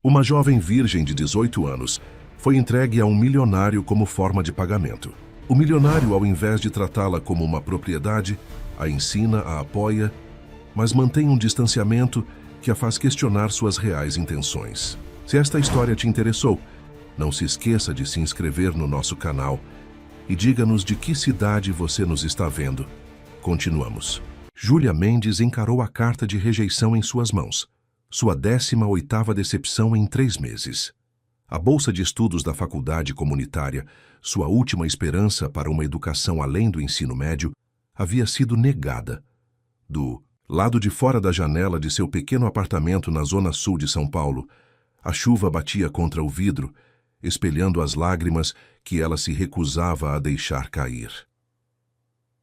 Uma jovem virgem de 18 anos foi entregue a um milionário como forma de pagamento. O milionário, ao invés de tratá-la como uma propriedade, a ensina, a apoia, mas mantém um distanciamento que a faz questionar suas reais intenções. Se esta história te interessou, não se esqueça de se inscrever no nosso canal e diga-nos de que cidade você nos está vendo. Continuamos. Júlia Mendes encarou a carta de rejeição em suas mãos. Sua 18ª decepção em 3 meses. A bolsa de estudos da faculdade comunitária, sua última esperança para uma educação além do ensino médio, havia sido negada. Do lado de fora da janela de seu pequeno apartamento na zona sul de São Paulo, a chuva batia contra o vidro, espelhando as lágrimas que ela se recusava a deixar cair.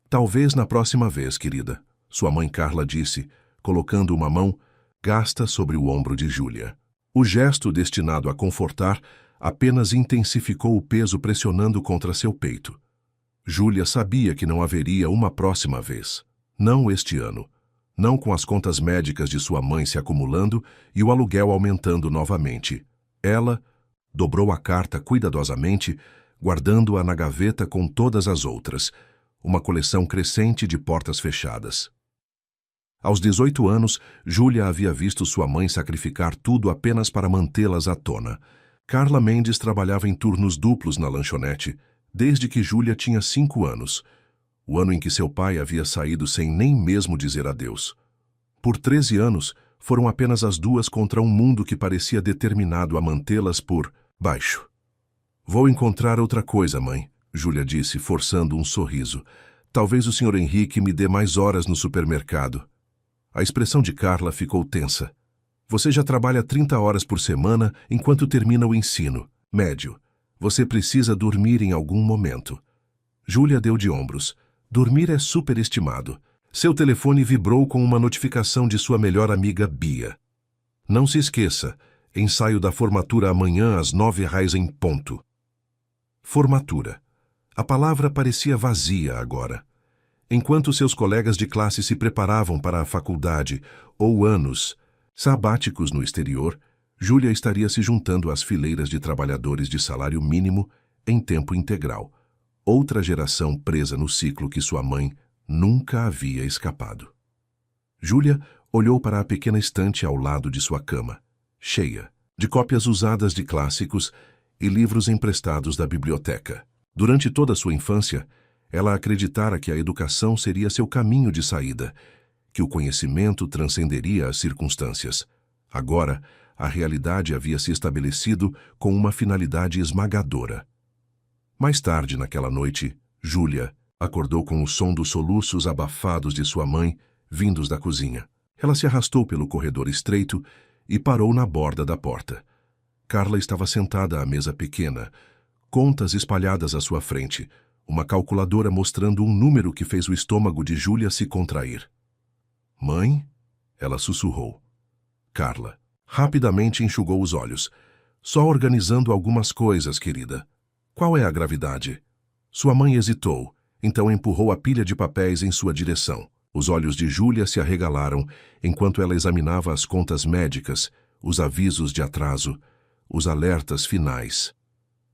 Talvez na próxima vez, querida, sua mãe Carla disse, colocando uma mão gasta sobre o ombro de Júlia. O gesto destinado a confortar apenas intensificou o peso pressionando contra seu peito. Júlia sabia que não haveria uma próxima vez. Não este ano. Não com as contas médicas de sua mãe se acumulando e o aluguel aumentando novamente. Ela dobrou a carta cuidadosamente, guardando-a na gaveta com todas as outras, uma coleção crescente de portas fechadas. Aos 18 anos, Júlia havia visto sua mãe sacrificar tudo apenas para mantê-las à tona. Carla Mendes trabalhava em turnos duplos na lanchonete, desde que Júlia tinha 5 anos, o ano em que seu pai havia saído sem nem mesmo dizer adeus. Por 13 anos, foram apenas as duas contra um mundo que parecia determinado a mantê-las por baixo. Vou encontrar outra coisa, mãe, Júlia disse, forçando um sorriso. Talvez o Sr. Henrique me dê mais horas no supermercado. A expressão de Carla ficou tensa. Você já trabalha 30 horas por semana enquanto termina o ensino médio. Você precisa dormir em algum momento. Júlia deu de ombros. Dormir é superestimado. Seu telefone vibrou com uma notificação de sua melhor amiga Bia. Não se esqueça, ensaio da formatura amanhã às 9h em ponto. Formatura. A palavra parecia vazia agora. Enquanto seus colegas de classe se preparavam para a faculdade ou anos sabáticos no exterior, Júlia estaria se juntando às fileiras de trabalhadores de salário mínimo em tempo integral, outra geração presa no ciclo que sua mãe nunca havia escapado. Júlia olhou para a pequena estante ao lado de sua cama, cheia de cópias usadas de clássicos e livros emprestados da biblioteca. Durante toda a sua infância, ela acreditara que a educação seria seu caminho de saída, que o conhecimento transcenderia as circunstâncias. Agora, a realidade havia se estabelecido com uma finalidade esmagadora. Mais tarde naquela noite, Júlia acordou com o som dos soluços abafados de sua mãe, vindos da cozinha. Ela se arrastou pelo corredor estreito e parou na borda da porta. Carla estava sentada à mesa pequena, contas espalhadas à sua frente, uma calculadora mostrando um número que fez o estômago de Júlia se contrair. Mãe? Ela sussurrou. Carla rapidamente enxugou os olhos. Só organizando algumas coisas, querida. Qual é a gravidade? Sua mãe hesitou, então empurrou a pilha de papéis em sua direção. Os olhos de Júlia se arregalaram enquanto ela examinava as contas médicas, os avisos de atraso, os alertas finais.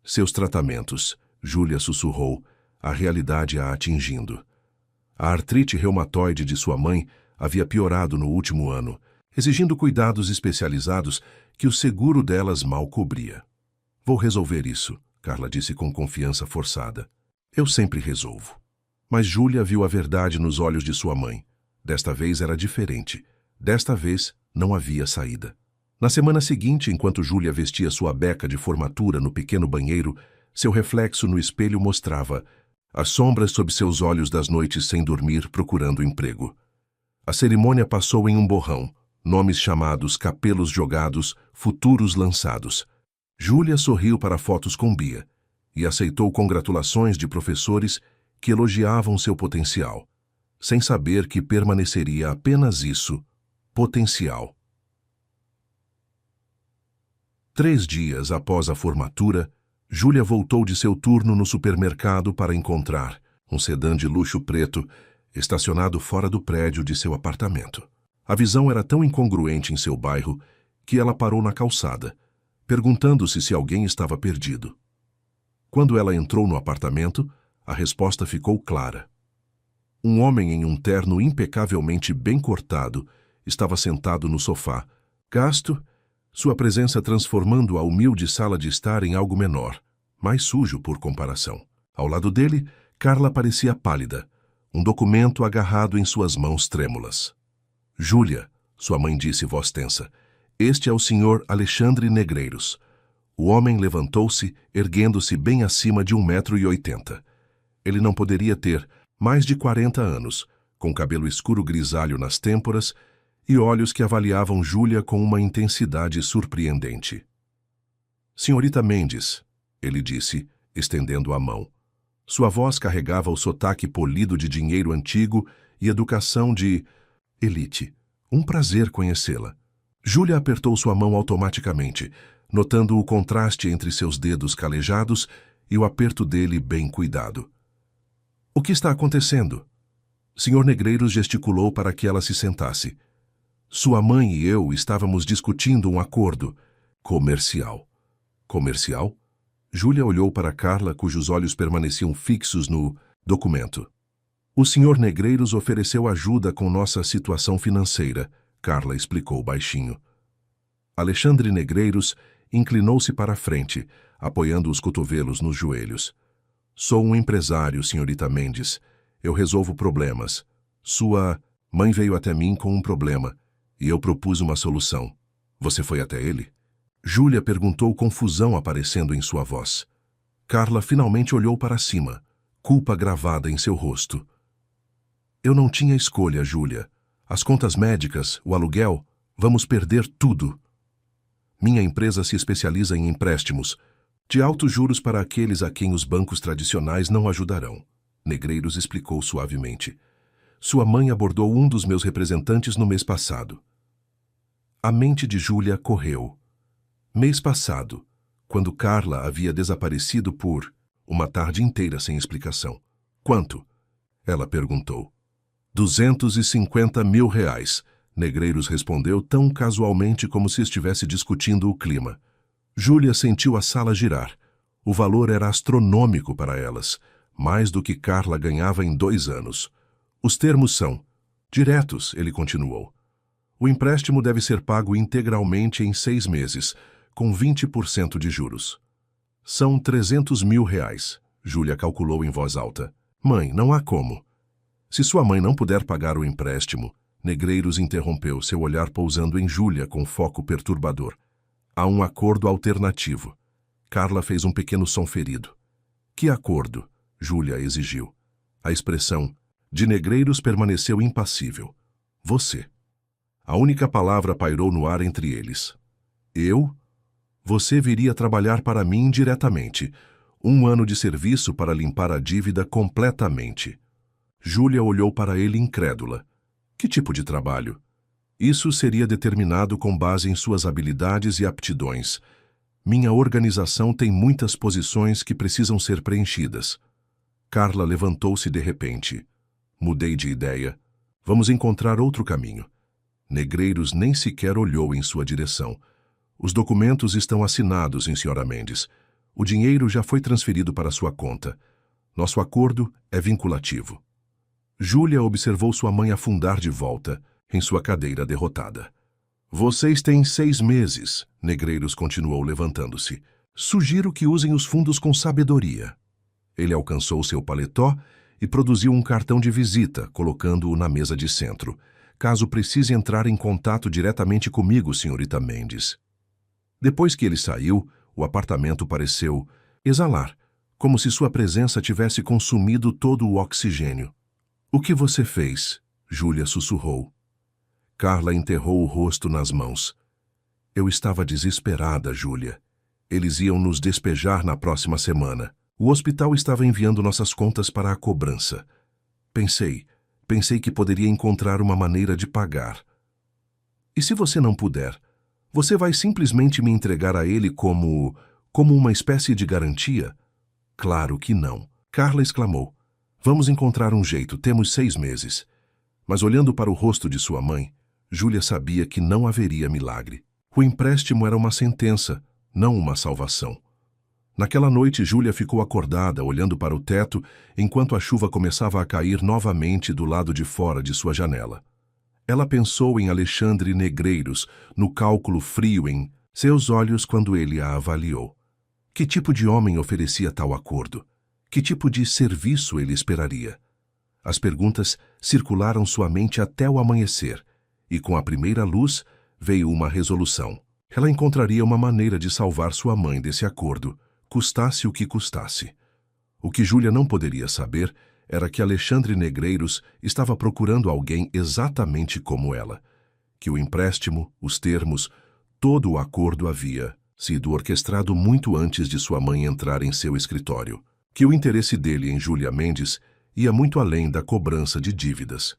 Seus tratamentos, Júlia sussurrou, a realidade a atingindo. A artrite reumatoide de sua mãe havia piorado no último ano, exigindo cuidados especializados que o seguro delas mal cobria. Vou resolver isso, Carla disse com confiança forçada. Eu sempre resolvo. Mas Júlia viu a verdade nos olhos de sua mãe. Desta vez era diferente. Desta vez não havia saída. Na semana seguinte, enquanto Júlia vestia sua beca de formatura no pequeno banheiro, seu reflexo no espelho mostrava as sombras sob seus olhos das noites sem dormir procurando emprego. A cerimônia passou em um borrão, nomes chamados, capelos jogados, futuros lançados. Júlia sorriu para fotos com Bia e aceitou congratulações de professores que elogiavam seu potencial, sem saber que permaneceria apenas isso, potencial. 3 dias após a formatura, Júlia voltou de seu turno no supermercado para encontrar um sedã de luxo preto estacionado fora do prédio de seu apartamento. A visão era tão incongruente em seu bairro que ela parou na calçada, perguntando-se se alguém estava perdido. Quando ela entrou no apartamento, a resposta ficou clara. Um homem em um terno impecavelmente bem cortado estava sentado no sofá, gasto, sua presença transformando a humilde sala de estar em algo menor, mais sujo por comparação. Ao lado dele, Carla parecia pálida, um documento agarrado em suas mãos trêmulas. Júlia, sua mãe disse em voz tensa, este é o Sr. Alexandre Negreiros. O homem levantou-se, erguendo-se bem acima de 1,80 m. Ele não poderia ter mais de 40 anos, com cabelo escuro grisalho nas têmporas e olhos que avaliavam Júlia com uma intensidade surpreendente. Senhorita Mendes, ele disse, estendendo a mão. Sua voz carregava o sotaque polido de dinheiro antigo e educação de elite. Um prazer conhecê-la. Júlia apertou sua mão automaticamente, notando o contraste entre seus dedos calejados e o aperto dele bem cuidado. O que está acontecendo? Sr. Negreiros gesticulou para que ela se sentasse. Sua mãe e eu estávamos discutindo um acordo comercial. Comercial? Júlia olhou para Carla, cujos olhos permaneciam fixos no documento. O Sr. Negreiros ofereceu ajuda com nossa situação financeira, Carla explicou baixinho. Alexandre Negreiros inclinou-se para a frente, apoiando os cotovelos nos joelhos. Sou um empresário, senhorita Mendes. Eu resolvo problemas. Sua mãe veio até mim com um problema, e eu propus uma solução. Você foi até ele? Júlia perguntou, confusão aparecendo em sua voz. Carla finalmente olhou para cima, culpa gravada em seu rosto. Eu não tinha escolha, Júlia. As contas médicas, o aluguel, vamos perder tudo. Minha empresa se especializa em empréstimos, de altos juros para aqueles a quem os bancos tradicionais não ajudarão. Negreiros explicou suavemente. Sua mãe abordou um dos meus representantes no mês passado. A mente de Júlia correu. Mês passado, quando Carla havia desaparecido por uma tarde inteira sem explicação. Quanto? Ela perguntou. R$250 mil, Negreiros respondeu tão casualmente como se estivesse discutindo o clima. Júlia sentiu a sala girar. O valor era astronômico para elas, mais do que Carla ganhava em 2 anos. Os termos são diretos, ele continuou. O empréstimo deve ser pago integralmente em 6 meses, com 20% de juros. São R$300 mil, Júlia calculou em voz alta. Mãe, não há como. Se sua mãe não puder pagar o empréstimo, Negreiros interrompeu, seu olhar pousando em Júlia com foco perturbador. Há um acordo alternativo. Carla fez um pequeno som ferido. Que acordo? Júlia exigiu. A expressão de Negreiros permaneceu impassível. Você. A única palavra pairou no ar entre eles. Eu? Você viria trabalhar para mim diretamente. 1 ano de serviço para limpar a dívida completamente. Júlia olhou para ele incrédula. Que tipo de trabalho? Isso seria determinado com base em suas habilidades e aptidões. Minha organização tem muitas posições que precisam ser preenchidas. Carla levantou-se de repente. Mudei de ideia. Vamos encontrar outro caminho. Negreiros nem sequer olhou em sua direção. Os documentos estão assinados, Sra. Mendes. O dinheiro já foi transferido para sua conta. Nosso acordo é vinculativo. Júlia observou sua mãe afundar de volta em sua cadeira derrotada. Vocês têm 6 meses, Negreiros continuou levantando-se. Sugiro que usem os fundos com sabedoria. Ele alcançou seu paletó e produziu um cartão de visita, colocando-o na mesa de centro. Caso precise entrar em contato diretamente comigo, senhorita Mendes. Depois que ele saiu, o apartamento pareceu exalar, como se sua presença tivesse consumido todo o oxigênio. O que você fez? Júlia sussurrou. Carla enterrou o rosto nas mãos. Eu estava desesperada, Júlia. Eles iam nos despejar na próxima semana. O hospital estava enviando nossas contas para a cobrança. Pensei que poderia encontrar uma maneira de pagar. E se você não puder, você vai simplesmente me entregar a ele como uma espécie de garantia? Claro que não. Carla exclamou. Vamos encontrar um jeito, temos 6 meses. Mas olhando para o rosto de sua mãe, Júlia sabia que não haveria milagre. O empréstimo era uma sentença, não uma salvação. Naquela noite, Júlia ficou acordada, olhando para o teto, enquanto a chuva começava a cair novamente do lado de fora de sua janela. Ela pensou em Alexandre Negreiros, no cálculo frio em seus olhos quando ele a avaliou. Que tipo de homem oferecia tal acordo? Que tipo de serviço ele esperaria? As perguntas circularam sua mente até o amanhecer, e com a primeira luz veio uma resolução. Ela encontraria uma maneira de salvar sua mãe desse acordo, custasse o que custasse. O que Júlia não poderia saber era que Alexandre Negreiros estava procurando alguém exatamente como ela, que o empréstimo, os termos, todo o acordo havia sido orquestrado muito antes de sua mãe entrar em seu escritório, que o interesse dele em Júlia Mendes ia muito além da cobrança de dívidas,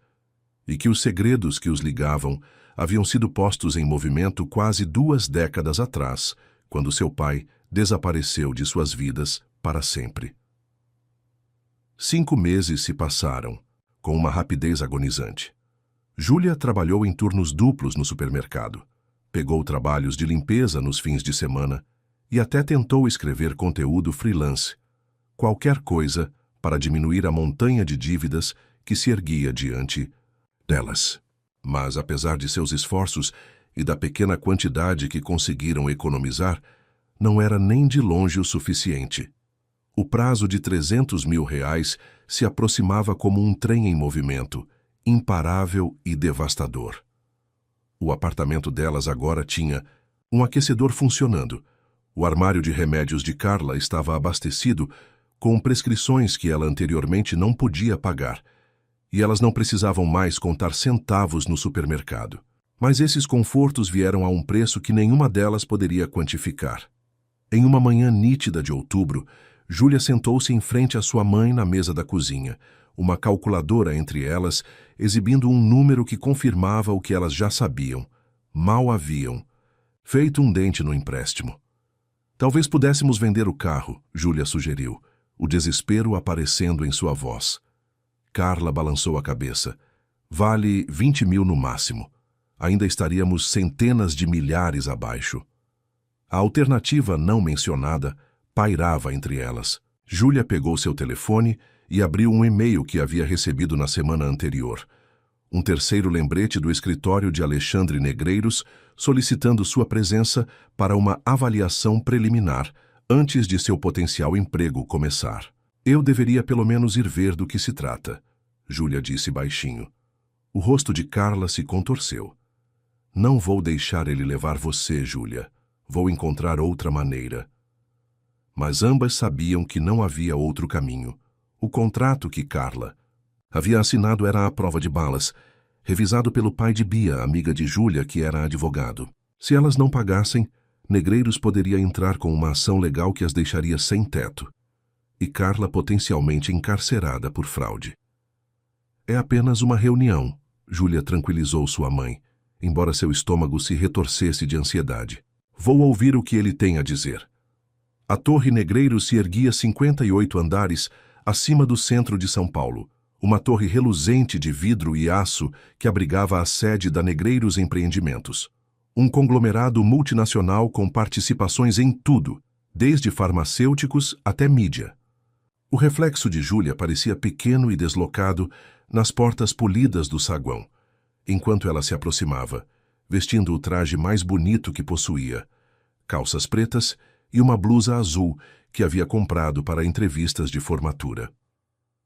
e que os segredos que os ligavam haviam sido postos em movimento quase 2 décadas atrás, quando seu pai desapareceu de suas vidas para sempre. 5 meses se passaram, com uma rapidez agonizante. Júlia trabalhou em turnos duplos no supermercado, pegou trabalhos de limpeza nos fins de semana e até tentou escrever conteúdo freelance, qualquer coisa para diminuir a montanha de dívidas que se erguia diante delas. Mas, apesar de seus esforços e da pequena quantidade que conseguiram economizar, não era nem de longe o suficiente. O prazo de R$300 mil se aproximava como um trem em movimento, imparável e devastador. O apartamento delas agora tinha um aquecedor funcionando. O armário de remédios de Carla estava abastecido com prescrições que ela anteriormente não podia pagar, e elas não precisavam mais contar centavos no supermercado. Mas esses confortos vieram a um preço que nenhuma delas poderia quantificar. Em uma manhã nítida de outubro, Júlia sentou-se em frente à sua mãe na mesa da cozinha, uma calculadora entre elas, exibindo um número que confirmava o que elas já sabiam. Mal haviam feito um dente no empréstimo. Talvez pudéssemos vender o carro, Júlia sugeriu, o desespero aparecendo em sua voz. Carla balançou a cabeça. Vale 20 mil no máximo. Ainda estaríamos centenas de milhares abaixo. A alternativa não mencionada pairava entre elas. Júlia pegou seu telefone e abriu um e-mail que havia recebido na semana anterior. Um terceiro lembrete do escritório de Alexandre Negreiros solicitando sua presença para uma avaliação preliminar antes de seu potencial emprego começar. Eu deveria pelo menos ir ver do que se trata, Júlia disse baixinho. O rosto de Carla se contorceu. Não vou deixar ele levar você, Júlia. Vou encontrar outra maneira. Mas ambas sabiam que não havia outro caminho. O contrato que Carla havia assinado era a prova de balas, revisado pelo pai de Bia, amiga de Júlia, que era advogado. Se elas não pagassem, Negreiros poderia entrar com uma ação legal que as deixaria sem teto, e Carla potencialmente encarcerada por fraude. É apenas uma reunião, Júlia tranquilizou sua mãe, embora seu estômago se retorcesse de ansiedade. Vou ouvir o que ele tem a dizer. A Torre Negreiros se erguia 58 andares acima do centro de São Paulo, uma torre reluzente de vidro e aço que abrigava a sede da Negreiros Empreendimentos, um conglomerado multinacional com participações em tudo, desde farmacêuticos até mídia. O reflexo de Júlia parecia pequeno e deslocado nas portas polidas do saguão, enquanto ela se aproximava, vestindo o traje mais bonito que possuía, calças pretas e uma blusa azul que havia comprado para entrevistas de formatura.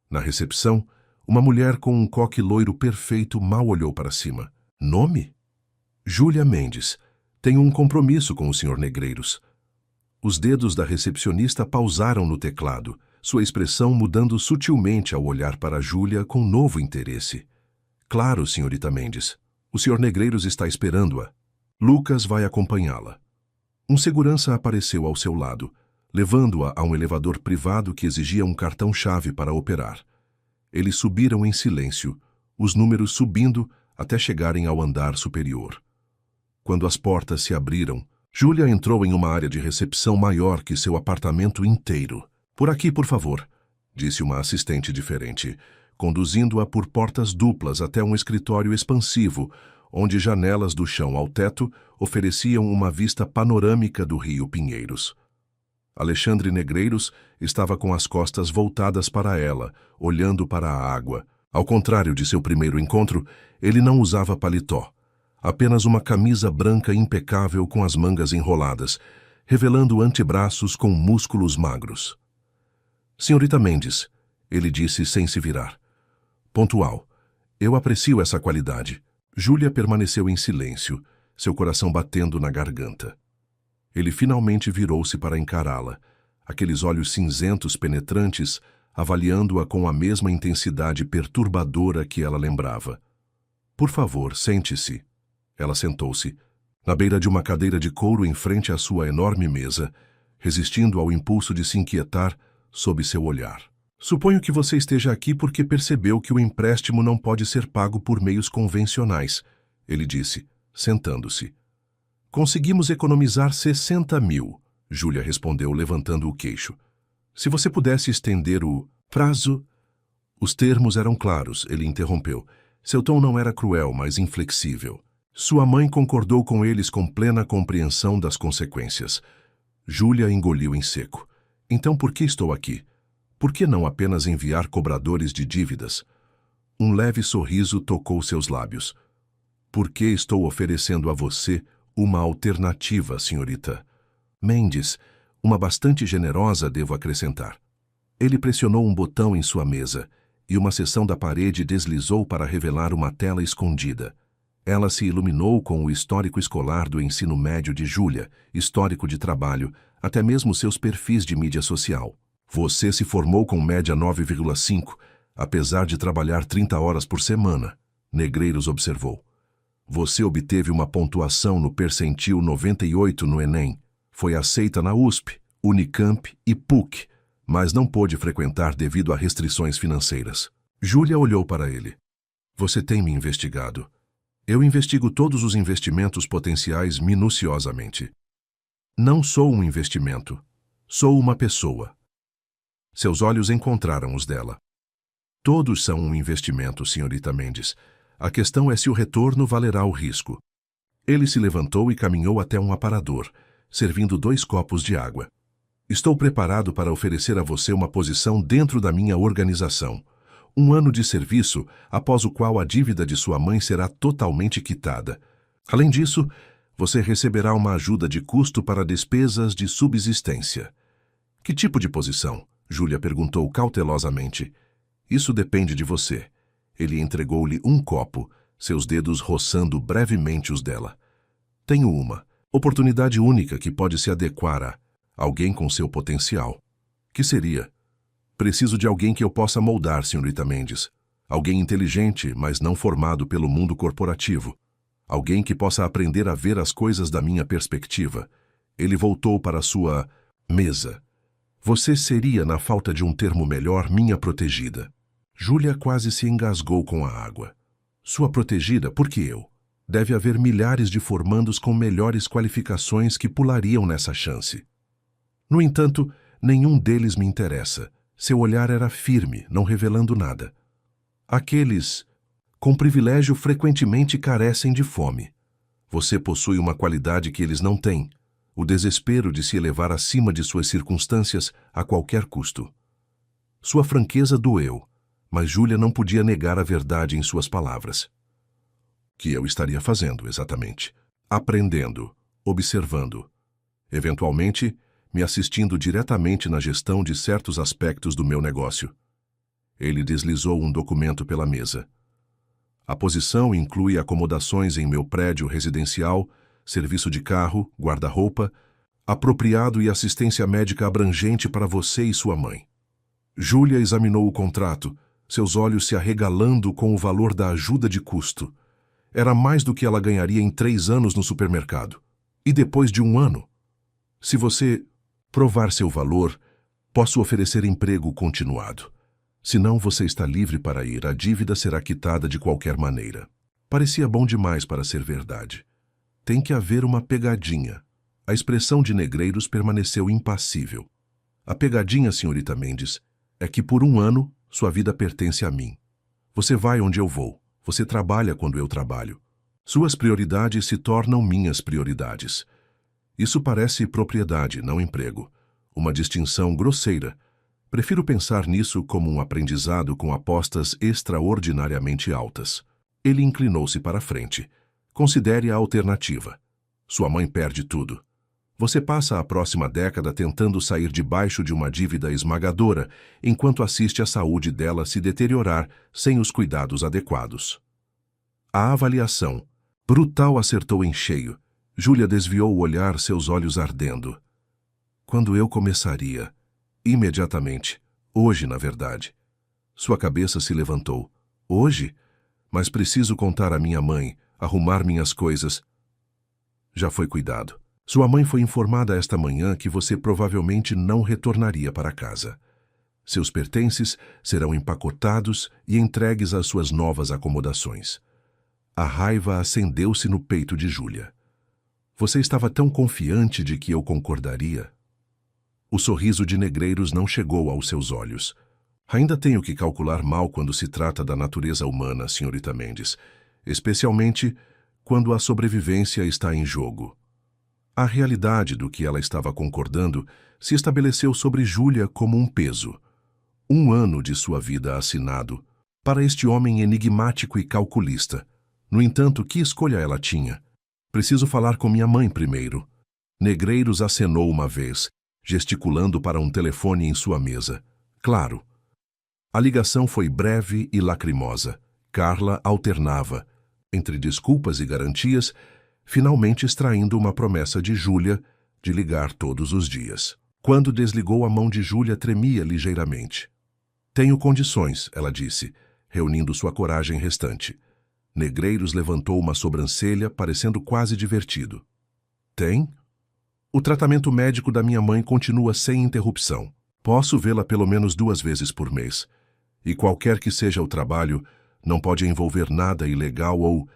Na recepção, uma mulher com um coque loiro perfeito mal olhou para cima. Nome? Júlia Mendes. Tenho um compromisso com o Sr. Negreiros. Os dedos da recepcionista pausaram no teclado, sua expressão mudando sutilmente ao olhar para Júlia com novo interesse. Claro, senhorita Mendes. O Sr. Negreiros está esperando-a. Lucas vai acompanhá-la. Um segurança apareceu ao seu lado, levando-a a um elevador privado que exigia um cartão-chave para operar. Eles subiram em silêncio, os números subindo até chegarem ao andar superior. Quando as portas se abriram, Júlia entrou em uma área de recepção maior que seu apartamento inteiro. Por aqui, por favor, disse uma assistente diferente, conduzindo-a por portas duplas até um escritório expansivo, onde janelas do chão ao teto ofereciam uma vista panorâmica do rio Pinheiros. Alexandre Negreiros estava com as costas voltadas para ela, olhando para a água. Ao contrário de seu primeiro encontro, ele não usava paletó, apenas uma camisa branca impecável com as mangas enroladas, revelando antebraços com músculos magros. Senhorita Mendes, ele disse sem se virar. Pontual. Eu aprecio essa qualidade. Júlia permaneceu em silêncio, seu coração batendo na garganta. Ele finalmente virou-se para encará-la, aqueles olhos cinzentos penetrantes, avaliando-a com a mesma intensidade perturbadora que ela lembrava. Por favor, sente-se. Ela sentou-se, na beira de uma cadeira de couro em frente à sua enorme mesa, resistindo ao impulso de se inquietar sob seu olhar. Suponho que você esteja aqui porque percebeu que o empréstimo não pode ser pago por meios convencionais, ele disse, sentando-se. Conseguimos economizar 60 mil, Júlia respondeu, levantando o queixo. Se você pudesse estender o prazo... Os termos eram claros, ele interrompeu. Seu tom não era cruel, mas inflexível. Sua mãe concordou com eles com plena compreensão das consequências. Júlia engoliu em seco. Então por que estou aqui? Por que não apenas enviar cobradores de dívidas? Um leve sorriso tocou seus lábios. Por que estou oferecendo a você uma alternativa, senhorita Mendes, uma bastante generosa, devo acrescentar. Ele pressionou um botão em sua mesa e uma seção da parede deslizou para revelar uma tela escondida. Ela se iluminou com o histórico escolar do ensino médio de Júlia, histórico de trabalho, até mesmo seus perfis de mídia social. Você se formou com média 9,5, apesar de trabalhar 30 horas por semana, Negreiros observou. Você obteve uma pontuação no percentil 98 no Enem, foi aceita na USP, Unicamp e PUC, mas não pôde frequentar devido a restrições financeiras. Júlia olhou para ele. Você tem me investigado. Eu investigo todos os investimentos potenciais minuciosamente. Não sou um investimento. Sou uma pessoa. Seus olhos encontraram os dela. Todos são um investimento, senhorita Mendes. A questão é se o retorno valerá o risco. Ele se levantou e caminhou até um aparador, servindo 2 copos de água. Estou preparado para oferecer a você uma posição dentro da minha organização. 1 ano de serviço, após o qual a dívida de sua mãe será totalmente quitada. Além disso, você receberá uma ajuda de custo para despesas de subsistência. Que tipo de posição? Júlia perguntou cautelosamente. Isso depende de você. Ele entregou-lhe um copo, seus dedos roçando brevemente os dela. Tenho uma oportunidade única que pode se adequar a alguém com seu potencial. Que seria? Preciso de alguém que eu possa moldar, senhorita Mendes. Alguém inteligente, mas não formado pelo mundo corporativo. Alguém que possa aprender a ver as coisas da minha perspectiva. Ele voltou para sua mesa. Você seria, na falta de um termo melhor, minha protegida. Júlia quase se engasgou com a água. Sua protegida, por que eu? Deve haver milhares de formandos com melhores qualificações que pulariam nessa chance. No entanto, nenhum deles me interessa. Seu olhar era firme, não revelando nada. Aqueles com privilégio frequentemente carecem de fome. Você possui uma qualidade que eles não têm, o desespero de se elevar acima de suas circunstâncias a qualquer custo. Sua franqueza doeu, mas Júlia não podia negar a verdade em suas palavras. Que eu estaria fazendo, exatamente? Aprendendo, observando. Eventualmente, me assistindo diretamente na gestão de certos aspectos do meu negócio. Ele deslizou um documento pela mesa. A posição inclui acomodações em meu prédio residencial, serviço de carro, guarda-roupa, apropriado e assistência médica abrangente para você e sua mãe. Júlia examinou o contrato, seus olhos se arregalando com o valor da ajuda de custo. Era mais do que ela ganharia em 3 anos no supermercado. E depois de 1 ano? Se você provar seu valor, posso oferecer emprego continuado. Se não, você está livre para ir, a dívida será quitada de qualquer maneira. Parecia bom demais para ser verdade. Tem que haver uma pegadinha. A expressão de Negreiros permaneceu impassível. A pegadinha, senhorita Mendes, é que por 1 ano sua vida pertence a mim. Você vai onde eu vou. Você trabalha quando eu trabalho. Suas prioridades se tornam minhas prioridades. Isso parece propriedade, não emprego. Uma distinção grosseira. Prefiro pensar nisso como um aprendizado com apostas extraordinariamente altas. Ele inclinou-se para a frente. Considere a alternativa. Sua mãe perde tudo. Você passa a próxima década tentando sair debaixo de uma dívida esmagadora, enquanto assiste a saúde dela se deteriorar sem os cuidados adequados. A avaliação brutal acertou em cheio. Júlia desviou o olhar, seus olhos ardendo. Quando eu começaria? Imediatamente. Hoje, na verdade. Sua cabeça se levantou. Hoje? Mas preciso contar à minha mãe, arrumar minhas coisas. Já foi cuidado. Sua mãe foi informada esta manhã que você provavelmente não retornaria para casa. Seus pertences serão empacotados e entregues às suas novas acomodações. A raiva acendeu-se no peito de Júlia. Você estava tão confiante de que eu concordaria? O sorriso de Negreiros não chegou aos seus olhos. Ainda tenho que calcular mal quando se trata da natureza humana, senhorita Mendes, especialmente quando a sobrevivência está em jogo. A realidade do que ela estava concordando se estabeleceu sobre Júlia como um peso. 1 ano de sua vida assinado para este homem enigmático e calculista. No entanto, que escolha ela tinha? Preciso falar com minha mãe primeiro. Negreiros acenou uma vez, gesticulando para um telefone em sua mesa. Claro. A ligação foi breve e lacrimosa. Carla alternava, entre desculpas e garantias, finalmente extraindo uma promessa de Júlia de ligar todos os dias. Quando desligou, a mão de Júlia tremia ligeiramente. Tenho condições, ela disse, reunindo sua coragem restante. Negreiros levantou uma sobrancelha, parecendo quase divertido. Tem? O tratamento médico da minha mãe continua sem interrupção. Posso vê-la pelo menos 2 vezes por mês. E qualquer que seja o trabalho, não pode envolver nada ilegal ou...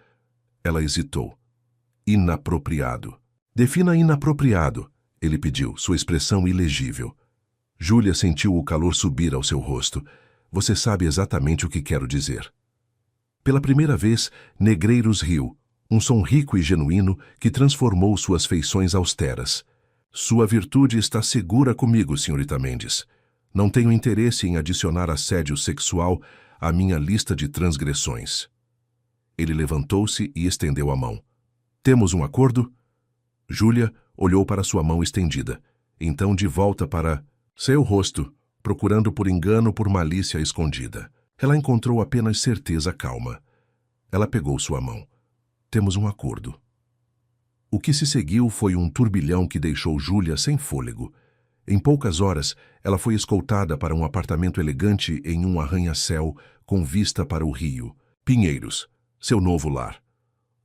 Ela hesitou. Inapropriado. Defina inapropriado, ele pediu, sua expressão ilegível. Júlia sentiu o calor subir ao seu rosto. Você sabe exatamente o que quero dizer. Pela primeira vez, Negreiros riu, um som rico e genuíno que transformou suas feições austeras. Sua virtude está segura comigo, senhorita Mendes. Não tenho interesse em adicionar assédio sexual à minha lista de transgressões. Ele levantou-se e estendeu a mão. Temos um acordo? Júlia olhou para sua mão estendida, então de volta para seu rosto, procurando por engano por malícia escondida. Ela encontrou apenas certeza calma. Ela pegou sua mão. Temos um acordo. O que se seguiu foi um turbilhão que deixou Júlia sem fôlego. Em poucas horas, ela foi escoltada para um apartamento elegante em um arranha-céu com vista para o rio. Pinheiros, seu novo lar.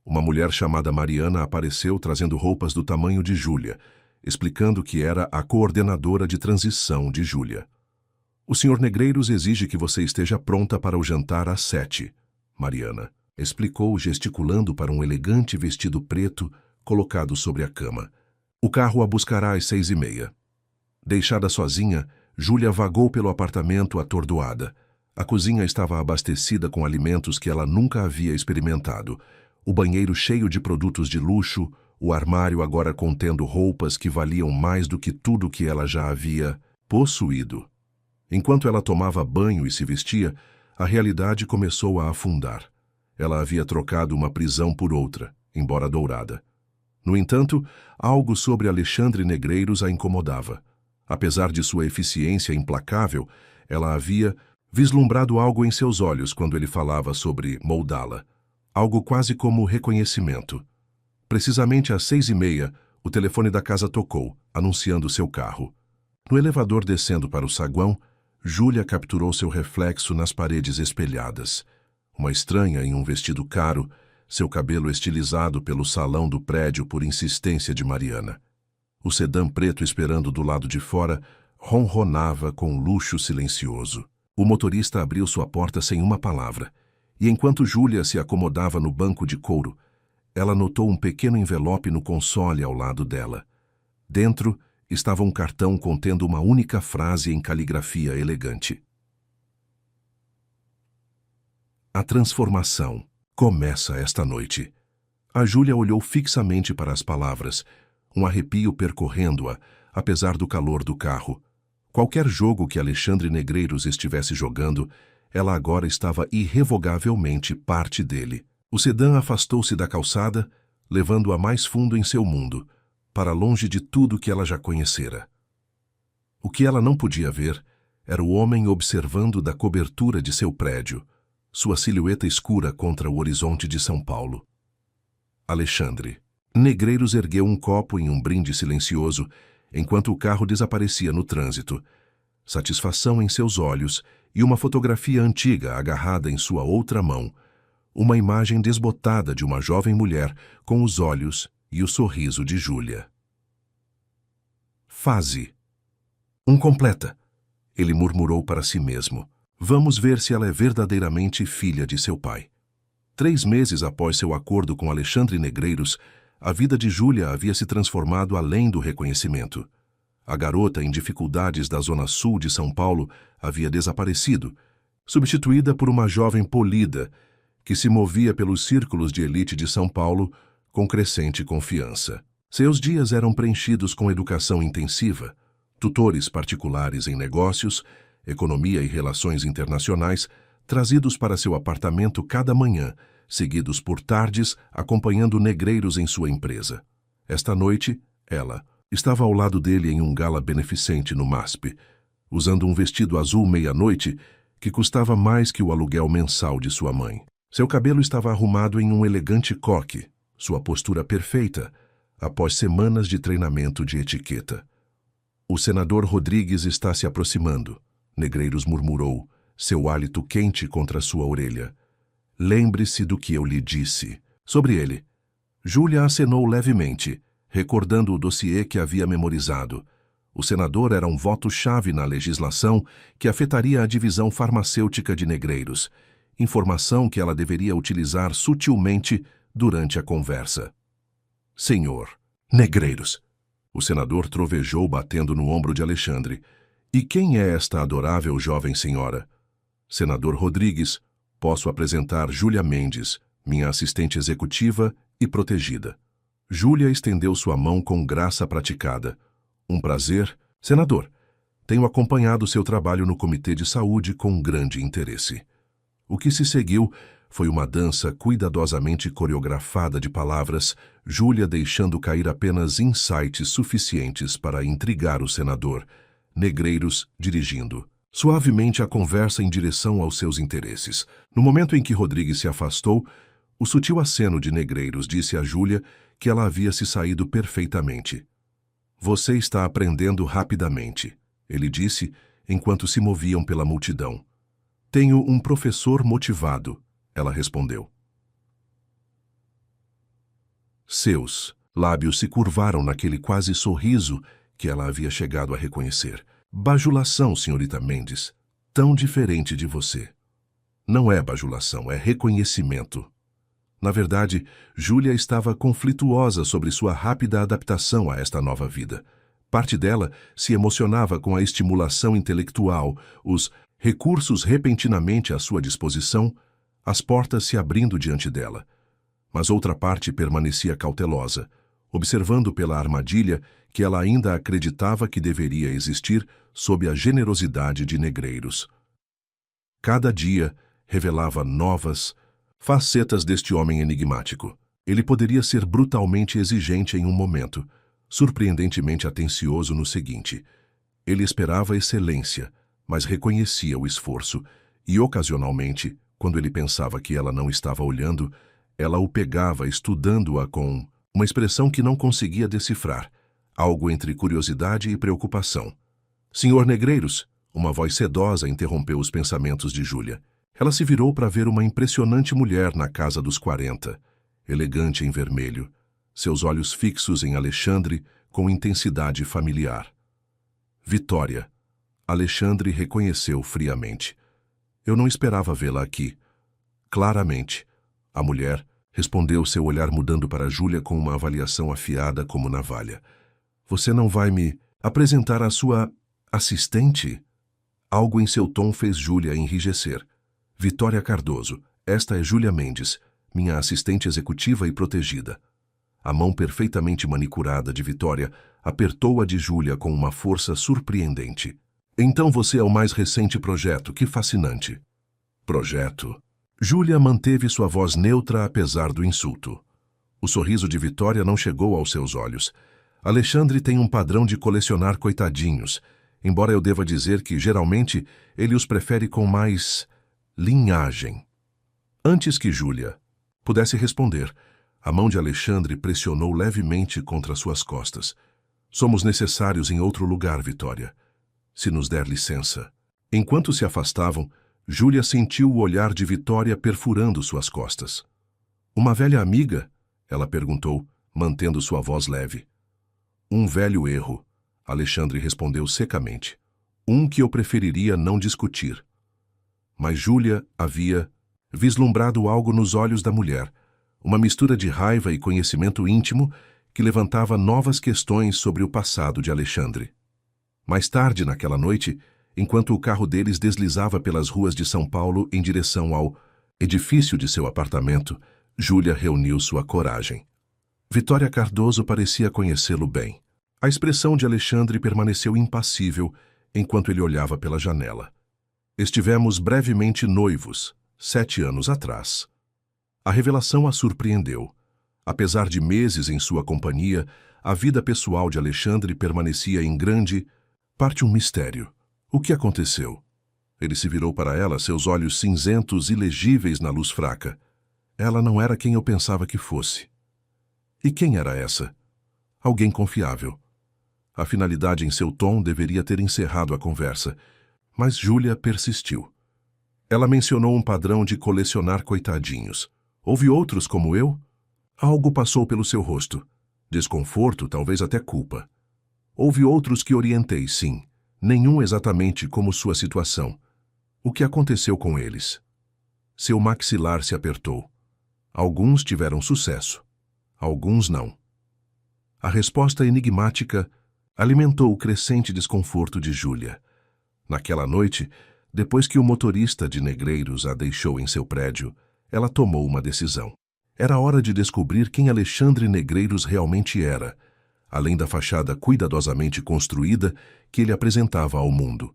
Uma mulher chamada Mariana apareceu trazendo roupas do tamanho de Júlia, explicando que era a coordenadora de transição de Júlia. O Sr. Negreiros exige que você esteja pronta para o jantar às 7, Mariana explicou, gesticulando para um elegante vestido preto colocado sobre a cama. O carro a buscará às 6:30. Deixada sozinha, Júlia vagou pelo apartamento atordoada. A cozinha estava abastecida com alimentos que ela nunca havia experimentado. O banheiro cheio de produtos de luxo, o armário agora contendo roupas que valiam mais do que tudo que ela já havia possuído. Enquanto ela tomava banho e se vestia, a realidade começou a afundar. Ela havia trocado uma prisão por outra, embora dourada. No entanto, algo sobre Alexandre Negreiros a incomodava. Apesar de sua eficiência implacável, ela havia vislumbrado algo em seus olhos quando ele falava sobre moldá-la. Algo quase como reconhecimento. Precisamente às 6:30, o telefone da casa tocou, anunciando seu carro. No elevador descendo para o saguão, Júlia capturou seu reflexo nas paredes espelhadas. Uma estranha em um vestido caro, seu cabelo estilizado pelo salão do prédio por insistência de Mariana. O sedã preto esperando do lado de fora ronronava com luxo silencioso. O motorista abriu sua porta sem uma palavra, e enquanto Júlia se acomodava no banco de couro, ela notou um pequeno envelope no console ao lado dela. Dentro estava um cartão contendo uma única frase em caligrafia elegante. A transformação começa esta noite. A Júlia olhou fixamente para as palavras, um arrepio percorrendo-a, apesar do calor do carro. Qualquer jogo que Alexandre Negreiros estivesse jogando, ela agora estava irrevogavelmente parte dele. O sedã afastou-se da calçada, levando-a mais fundo em seu mundo, para longe de tudo que ela já conhecera. O que ela não podia ver era o homem observando da cobertura de seu prédio, sua silhueta escura contra o horizonte de São Paulo. Alexandre. Negreiros ergueu um copo em um brinde silencioso, enquanto o carro desaparecia no trânsito. Satisfação em seus olhos e uma fotografia antiga agarrada em sua outra mão, uma imagem desbotada de uma jovem mulher com os olhos e o sorriso de Júlia. Fase. Completa, ele murmurou para si mesmo. Vamos ver se ela é verdadeiramente filha de seu pai. 3 meses após seu acordo com Alexandre Negreiros, a vida de Júlia havia se transformado além do reconhecimento. A garota em dificuldades da zona sul de São Paulo havia desaparecido, substituída por uma jovem polida que se movia pelos círculos de elite de São Paulo com crescente confiança. Seus dias eram preenchidos com educação intensiva, tutores particulares em negócios, economia e relações internacionais, trazidos para seu apartamento cada manhã, seguidos por tardes acompanhando Negreiros em sua empresa. Esta noite, ela estava ao lado dele em um gala beneficente no MASP, usando um vestido azul meia-noite que custava mais que o aluguel mensal de sua mãe. Seu cabelo estava arrumado em um elegante coque, sua postura perfeita, após semanas de treinamento de etiqueta. O senador Rodrigues está se aproximando, Negreiros murmurou, seu hálito quente contra sua orelha. Lembre-se do que eu lhe disse. Sobre ele. Júlia acenou levemente, recordando o dossiê que havia memorizado. O senador era um voto-chave na legislação que afetaria a divisão farmacêutica de Negreiros, informação que ela deveria utilizar sutilmente durante a conversa. Senhor Negreiros. O senador trovejou batendo no ombro de Alexandre. E quem é esta adorável jovem senhora? Senador Rodrigues, posso apresentar Júlia Mendes, minha assistente executiva e protegida. Júlia estendeu sua mão com graça praticada. Um prazer, senador. Tenho acompanhado seu trabalho no Comitê de Saúde com grande interesse. O que se seguiu foi uma dança cuidadosamente coreografada de palavras, Júlia deixando cair apenas insights suficientes para intrigar o senador, Negreiros dirigindo suavemente a conversa em direção aos seus interesses. No momento em que Rodrigues se afastou, o sutil aceno de Negreiros disse a Júlia que ela havia se saído perfeitamente. Você está aprendendo rapidamente, ele disse, enquanto se moviam pela multidão. Tenho um professor motivado, ela respondeu. Seus lábios se curvaram naquele quase sorriso que ela havia chegado a reconhecer. Bajulação, senhorita Mendes, tão diferente de você. Não é bajulação, é reconhecimento. Na verdade, Júlia estava conflituosa sobre sua rápida adaptação a esta nova vida. Parte dela se emocionava com a estimulação intelectual, os recursos repentinamente à sua disposição, as portas se abrindo diante dela. Mas outra parte permanecia cautelosa, observando pela armadilha que ela ainda acreditava que deveria existir sob a generosidade de Negreiros. Cada dia revelava novas facetas deste homem enigmático. Ele poderia ser brutalmente exigente em um momento, surpreendentemente atencioso no seguinte. Ele esperava excelência, mas reconhecia o esforço, e ocasionalmente, quando ele pensava que ela não estava olhando, ela o pegava estudando-a com uma expressão que não conseguia decifrar, algo entre curiosidade e preocupação. Senhor Negreiros, uma voz sedosa interrompeu os pensamentos de Júlia. Ela se virou para ver uma impressionante mulher na casa dos 40, elegante em vermelho, seus olhos fixos em Alexandre com intensidade familiar. Vitória. Alexandre reconheceu friamente. Eu não esperava vê-la aqui. Claramente. A mulher respondeu, seu olhar mudando para Júlia com uma avaliação afiada como navalha. Você não vai me apresentar a sua assistente? Algo em seu tom fez Júlia enrijecer. Vitória Cardoso, esta é Júlia Mendes, minha assistente executiva e protegida. A mão perfeitamente manicurada de Vitória apertou a de Júlia com uma força surpreendente. Então você é o mais recente projeto, que fascinante. Projeto? Júlia manteve sua voz neutra apesar do insulto. O sorriso de Vitória não chegou aos seus olhos. Alexandre tem um padrão de colecionar coitadinhos, embora eu deva dizer que, geralmente, ele os prefere com mais linhagem. Antes que Júlia pudesse responder, a mão de Alexandre pressionou levemente contra suas costas. Somos necessários em outro lugar, Vitória. Se nos der licença. Enquanto se afastavam, Júlia sentiu o olhar de Vitória perfurando suas costas. Uma velha amiga? Ela perguntou, mantendo sua voz leve. Um velho erro, Alexandre respondeu secamente. Um que eu preferiria não discutir. Mas Júlia havia vislumbrado algo nos olhos da mulher, uma mistura de raiva e conhecimento íntimo que levantava novas questões sobre o passado de Alexandre. Mais tarde naquela noite, enquanto o carro deles deslizava pelas ruas de São Paulo em direção ao edifício de seu apartamento, Júlia reuniu sua coragem. Vitória Cardoso parecia conhecê-lo bem. A expressão de Alexandre permaneceu impassível enquanto ele olhava pela janela. Estivemos brevemente noivos, 7 anos atrás. A revelação a surpreendeu. Apesar de meses em sua companhia, a vida pessoal de Alexandre permanecia em grande parte um mistério. O que aconteceu? Ele se virou para ela, seus olhos cinzentos ilegíveis na luz fraca. Ela não era quem eu pensava que fosse. E quem era essa? Alguém confiável. A finalidade em seu tom deveria ter encerrado a conversa, mas Júlia persistiu. Ela mencionou um padrão de colecionar coitadinhos. Houve outros como eu? Algo passou pelo seu rosto. Desconforto, talvez até culpa. Houve outros que orientei, sim. Nenhum exatamente como sua situação. O que aconteceu com eles? Seu maxilar se apertou. Alguns tiveram sucesso. Alguns não. A resposta enigmática alimentou o crescente desconforto de Júlia. Naquela noite, depois que o motorista de Negreiros a deixou em seu prédio, ela tomou uma decisão. Era hora de descobrir quem Alexandre Negreiros realmente era, além da fachada cuidadosamente construída que ele apresentava ao mundo.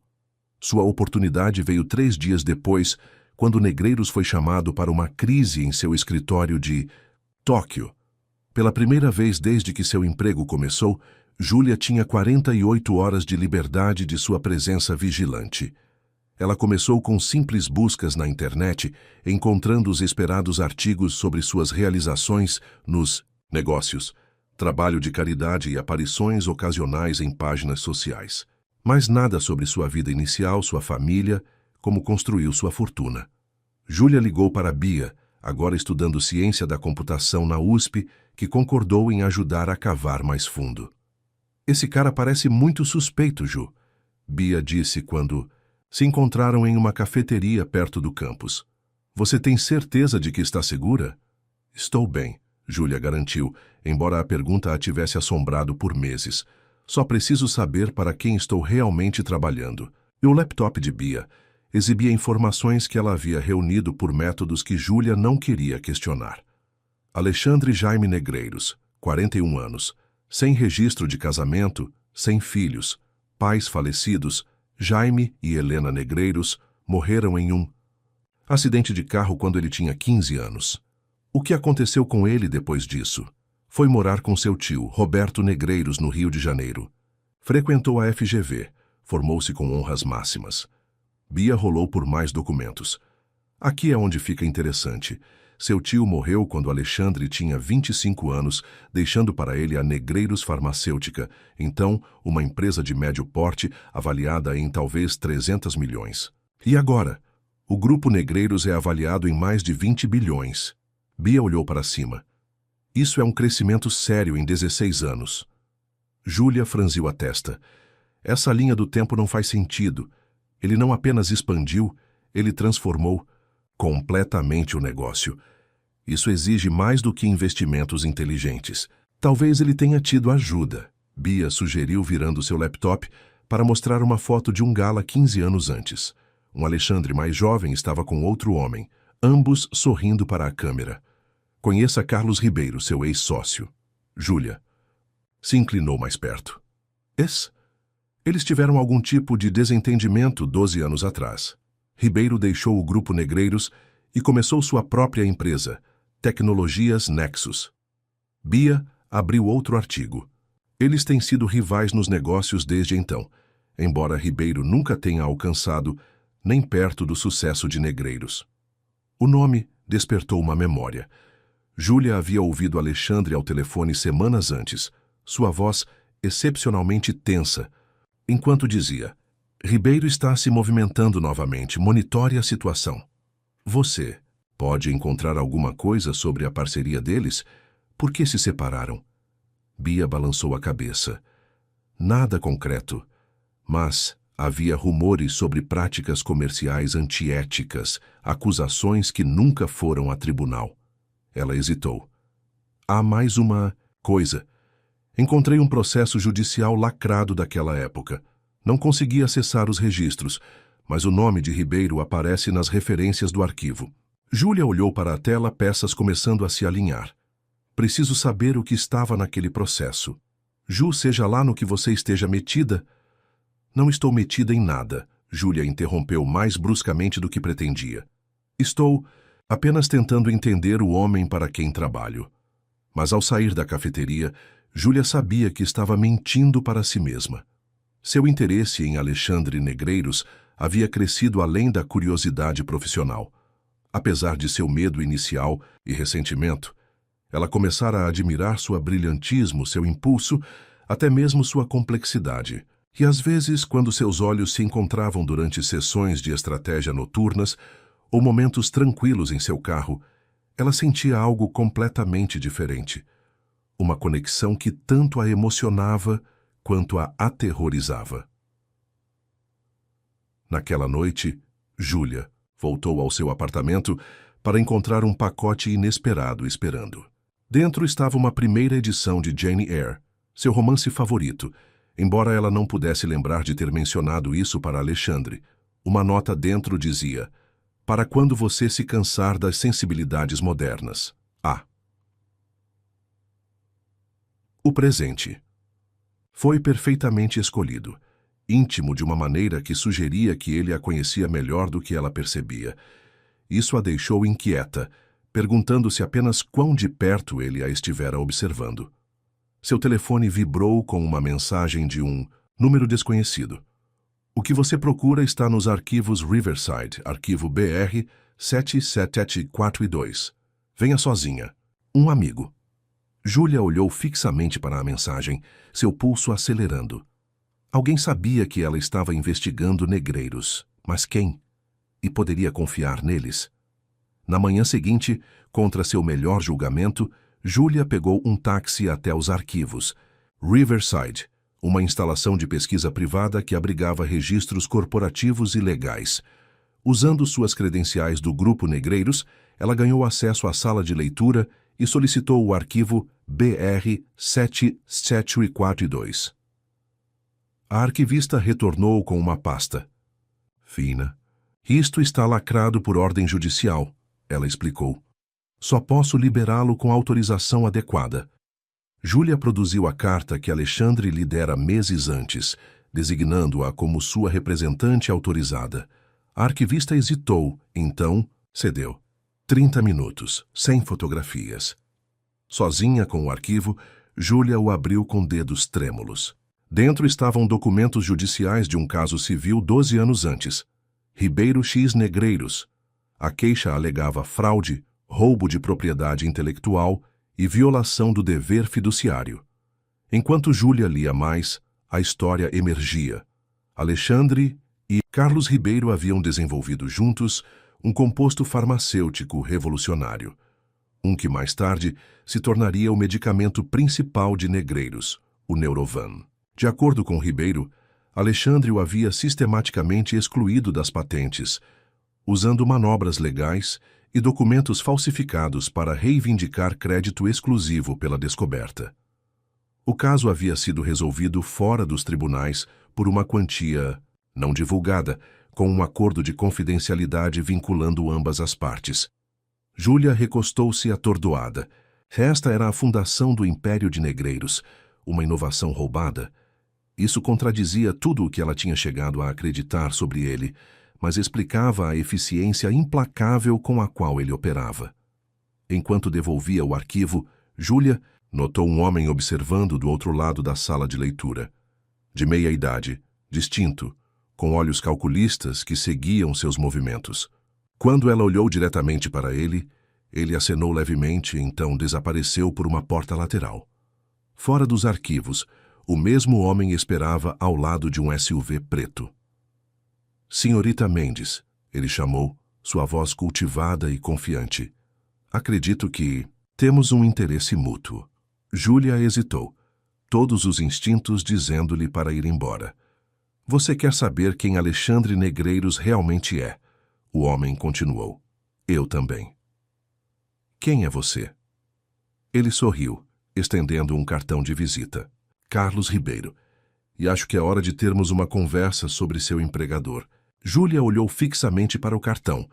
Sua oportunidade veio 3 dias depois, quando Negreiros foi chamado para uma crise em seu escritório de Tóquio. Pela primeira vez desde que seu emprego começou, Júlia tinha 48 horas de liberdade de sua presença vigilante. Ela começou com simples buscas na internet, encontrando os esperados artigos sobre suas realizações nos negócios, trabalho de caridade e aparições ocasionais em páginas sociais. Mas nada sobre sua vida inicial, sua família, como construiu sua fortuna. Júlia ligou para Bia, agora estudando ciência da computação na USP, que concordou em ajudar a cavar mais fundo. Esse cara parece muito suspeito, Ju, Bia disse quando se encontraram em uma cafeteria perto do campus. Você tem certeza de que está segura? Estou bem, Júlia garantiu, embora a pergunta a tivesse assombrado por meses. Só preciso saber para quem estou realmente trabalhando. E o laptop de Bia exibia informações que ela havia reunido por métodos que Júlia não queria questionar. Alexandre Jaime Negreiros, 41 anos, sem registro de casamento, sem filhos, pais falecidos, Jaime e Helena Negreiros morreram em um acidente de carro quando ele tinha 15 anos. O que aconteceu com ele depois disso? Foi morar com seu tio, Roberto Negreiros, no Rio de Janeiro. Frequentou a FGV, formou-se com honras máximas. Bia rolou por mais documentos. Aqui é onde fica interessante. Seu tio morreu quando Alexandre tinha 25 anos, deixando para ele a Negreiros Farmacêutica, então uma empresa de médio porte avaliada em talvez 300 milhões. E agora? O grupo Negreiros é avaliado em mais de 20 bilhões. Bia olhou para cima. Isso é um crescimento sério em 16 anos. Júlia franziu a testa. Essa linha do tempo não faz sentido. Ele não apenas expandiu, ele transformou completamente o negócio. Isso exige mais do que investimentos inteligentes. Talvez ele tenha tido ajuda, Bia sugeriu virando seu laptop para mostrar uma foto de um gala 15 anos antes. Um Alexandre mais jovem estava com outro homem, ambos sorrindo para a câmera. Conheça Carlos Ribeiro, seu ex-sócio. Júlia se inclinou mais perto. Eles tiveram algum tipo de desentendimento 12 anos atrás. Ribeiro deixou o Grupo Negreiros e começou sua própria empresa, Tecnologias Nexus. Bia abriu outro artigo. Eles têm sido rivais nos negócios desde então, embora Ribeiro nunca tenha alcançado nem perto do sucesso de Negreiros. O nome despertou uma memória. Júlia havia ouvido Alexandre ao telefone semanas antes, sua voz excepcionalmente tensa, enquanto dizia: Ribeiro está se movimentando novamente, monitore a situação. Você pode encontrar alguma coisa sobre a parceria deles? Por que se separaram? Bia balançou a cabeça. Nada concreto, mas havia rumores sobre práticas comerciais antiéticas, acusações que nunca foram a tribunal. Ela hesitou. Há mais uma coisa. Encontrei um processo judicial lacrado daquela época. Não consegui acessar os registros, mas o nome de Ribeiro aparece nas referências do arquivo. Júlia olhou para a tela, peças começando a se alinhar. Preciso saber o que estava naquele processo. Ju, seja lá no que você esteja metida. Não estou metida em nada, Júlia interrompeu mais bruscamente do que pretendia. Estou apenas tentando entender o homem para quem trabalho. Mas ao sair da cafeteria, Júlia sabia que estava mentindo para si mesma. Seu interesse em Alexandre Negreiros havia crescido além da curiosidade profissional. Apesar de seu medo inicial e ressentimento, ela começara a admirar sua brilhantismo, seu impulso, até mesmo sua complexidade. E às vezes, quando seus olhos se encontravam durante sessões de estratégia noturnas ou momentos tranquilos em seu carro, ela sentia algo completamente diferente. Uma conexão que tanto a emocionava quanto a aterrorizava. Naquela noite, Júlia voltou ao seu apartamento para encontrar um pacote inesperado esperando. Dentro estava uma primeira edição de Jane Eyre, seu romance favorito, embora ela não pudesse lembrar de ter mencionado isso para Alexandre. Uma nota dentro dizia: para quando você se cansar das sensibilidades modernas. A. O presente. Foi perfeitamente escolhido, íntimo de uma maneira que sugeria que ele a conhecia melhor do que ela percebia. Isso a deixou inquieta, perguntando-se apenas quão de perto ele a estivera observando. Seu telefone vibrou com uma mensagem de um número desconhecido. O que você procura está nos arquivos Riverside, arquivo BR 77742. Venha sozinha. Um amigo. Júlia olhou fixamente para a mensagem, seu pulso acelerando. Alguém sabia que ela estava investigando Negreiros, mas quem? E poderia confiar neles? Na manhã seguinte, contra seu melhor julgamento, Júlia pegou um táxi até os arquivos. Riverside, uma instalação de pesquisa privada que abrigava registros corporativos e legais. Usando suas credenciais do Grupo Negreiros, ela ganhou acesso à sala de leitura e solicitou o arquivo BR 77742. A arquivista retornou com uma pasta. Fina. Isto está lacrado por ordem judicial, ela explicou. Só posso liberá-lo com autorização adequada. Júlia produziu a carta que Alexandre lhe dera meses antes, designando-a como sua representante autorizada. A arquivista hesitou, então cedeu. 30 minutos, sem fotografias. Sozinha com o arquivo, Júlia o abriu com dedos trêmulos. Dentro estavam documentos judiciais de um caso civil 12 anos antes. Ribeiro X Negreiros. A queixa alegava fraude, roubo de propriedade intelectual e violação do dever fiduciário. Enquanto Júlia lia mais, a história emergia. Alexandre e Carlos Ribeiro haviam desenvolvido juntos um composto farmacêutico revolucionário, um que mais tarde se tornaria o medicamento principal de Negreiros, o Neurovan. De acordo com Ribeiro, Alexandre o havia sistematicamente excluído das patentes, usando manobras legais e documentos falsificados para reivindicar crédito exclusivo pela descoberta. O caso havia sido resolvido fora dos tribunais por uma quantia não divulgada, com um acordo de confidencialidade vinculando ambas as partes. Júlia recostou-se atordoada. Esta era a fundação do Império de Negreiros, uma inovação roubada. Isso contradizia tudo o que ela tinha chegado a acreditar sobre ele, mas explicava a eficiência implacável com a qual ele operava. Enquanto devolvia o arquivo, Júlia notou um homem observando do outro lado da sala de leitura. De meia idade, distinto, com olhos calculistas que seguiam seus movimentos. Quando ela olhou diretamente para ele, ele acenou levemente e então desapareceu por uma porta lateral. Fora dos arquivos, o mesmo homem esperava ao lado de um SUV preto. Senhorita Mendes, ele chamou, sua voz cultivada e confiante. Acredito que temos um interesse mútuo. Júlia hesitou, todos os instintos dizendo-lhe para ir embora. Você quer saber quem Alexandre Negreiros realmente é? O homem continuou. Eu também. Quem é você? Ele sorriu, estendendo um cartão de visita. Carlos Ribeiro. E acho que é hora de termos uma conversa sobre seu empregador. Júlia olhou fixamente para o cartão,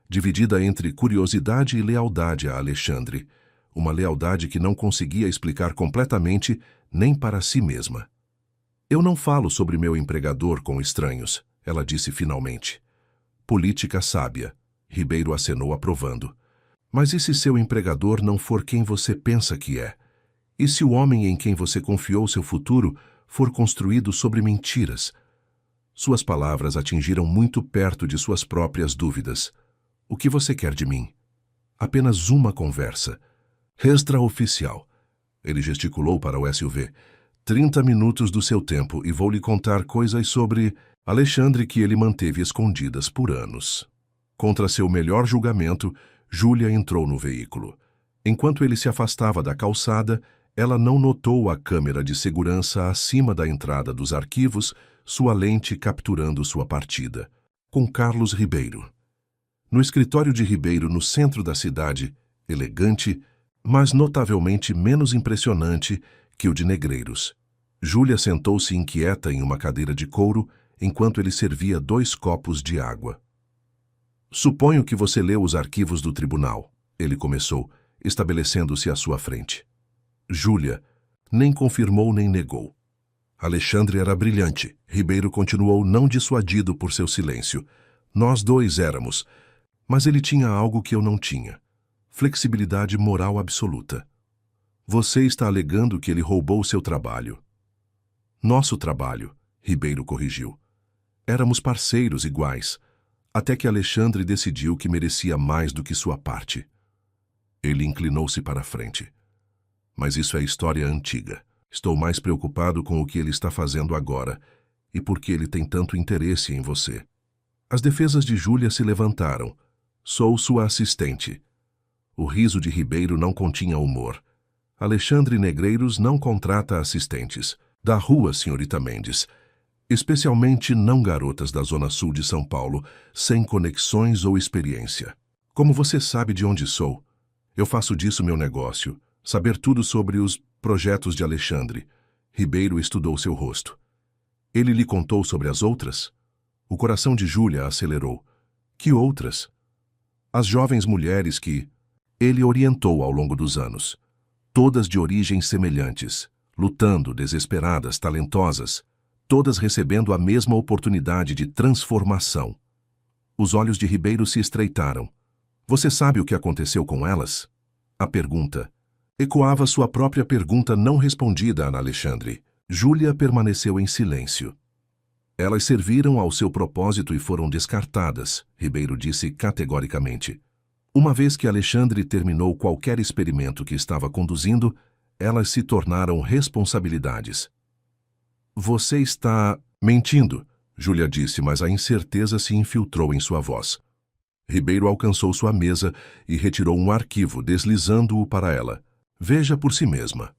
dividida entre curiosidade e lealdade a Alexandre. Uma lealdade que não conseguia explicar completamente nem para si mesma. Eu não falo sobre meu empregador com estranhos, ela disse finalmente. Política sábia. Ribeiro acenou aprovando. Mas e se seu empregador não for quem você pensa que é? E se o homem em quem você confiou seu futuro for construído sobre mentiras? Suas palavras atingiram muito perto de suas próprias dúvidas. O que você quer de mim? Apenas uma conversa. Extraoficial. Ele gesticulou para o SUV. 30 minutos do seu tempo e vou lhe contar coisas sobre Alexandre que ele manteve escondidas por anos. Contra seu melhor julgamento, Júlia entrou no veículo. Enquanto ele se afastava da calçada, ela não notou a câmera de segurança acima da entrada dos arquivos, sua lente capturando sua partida. Com Carlos Ribeiro. No escritório de Ribeiro, no centro da cidade, elegante, mas notavelmente menos impressionante que o de Negreiros. Júlia sentou-se inquieta em uma cadeira de couro enquanto ele servia 2 copos de água. Suponho que você leu os arquivos do tribunal, ele começou, estabelecendo-se à sua frente. Júlia nem confirmou nem negou. Alexandre era brilhante. Ribeiro continuou não dissuadido por seu silêncio. Nós dois éramos, mas ele tinha algo que eu não tinha. Flexibilidade moral absoluta. Você está alegando que ele roubou seu trabalho. Nosso trabalho, Ribeiro corrigiu. Éramos parceiros iguais, até que Alexandre decidiu que merecia mais do que sua parte. Ele inclinou-se para a frente. Mas isso é história antiga. Estou mais preocupado com o que ele está fazendo agora e por que ele tem tanto interesse em você. As defesas de Júlia se levantaram. Sou sua assistente. O riso de Ribeiro não continha humor. Alexandre Negreiros não contrata assistentes. Da rua, senhorita Mendes. Especialmente não garotas da zona sul de São Paulo, sem conexões ou experiência. Como você sabe de onde sou? Eu faço disso meu negócio. Saber tudo sobre os projetos de Alexandre. Ribeiro estudou seu rosto. Ele lhe contou sobre as outras? O coração de Júlia acelerou. Que outras? As jovens mulheres que ele orientou ao longo dos anos. Todas de origens semelhantes, lutando, desesperadas, talentosas, todas recebendo a mesma oportunidade de transformação. Os olhos de Ribeiro se estreitaram. Você sabe o que aconteceu com elas? A pergunta ecoava sua própria pergunta não respondida a Alexandre. Júlia permaneceu em silêncio. Elas serviram ao seu propósito e foram descartadas, Ribeiro disse categoricamente. Uma vez que Alexandre terminou qualquer experimento que estava conduzindo, elas se tornaram responsabilidades. Você está mentindo, Júlia disse, mas a incerteza se infiltrou em sua voz. Ribeiro alcançou sua mesa e retirou um arquivo, deslizando-o para ela. Veja por si mesma.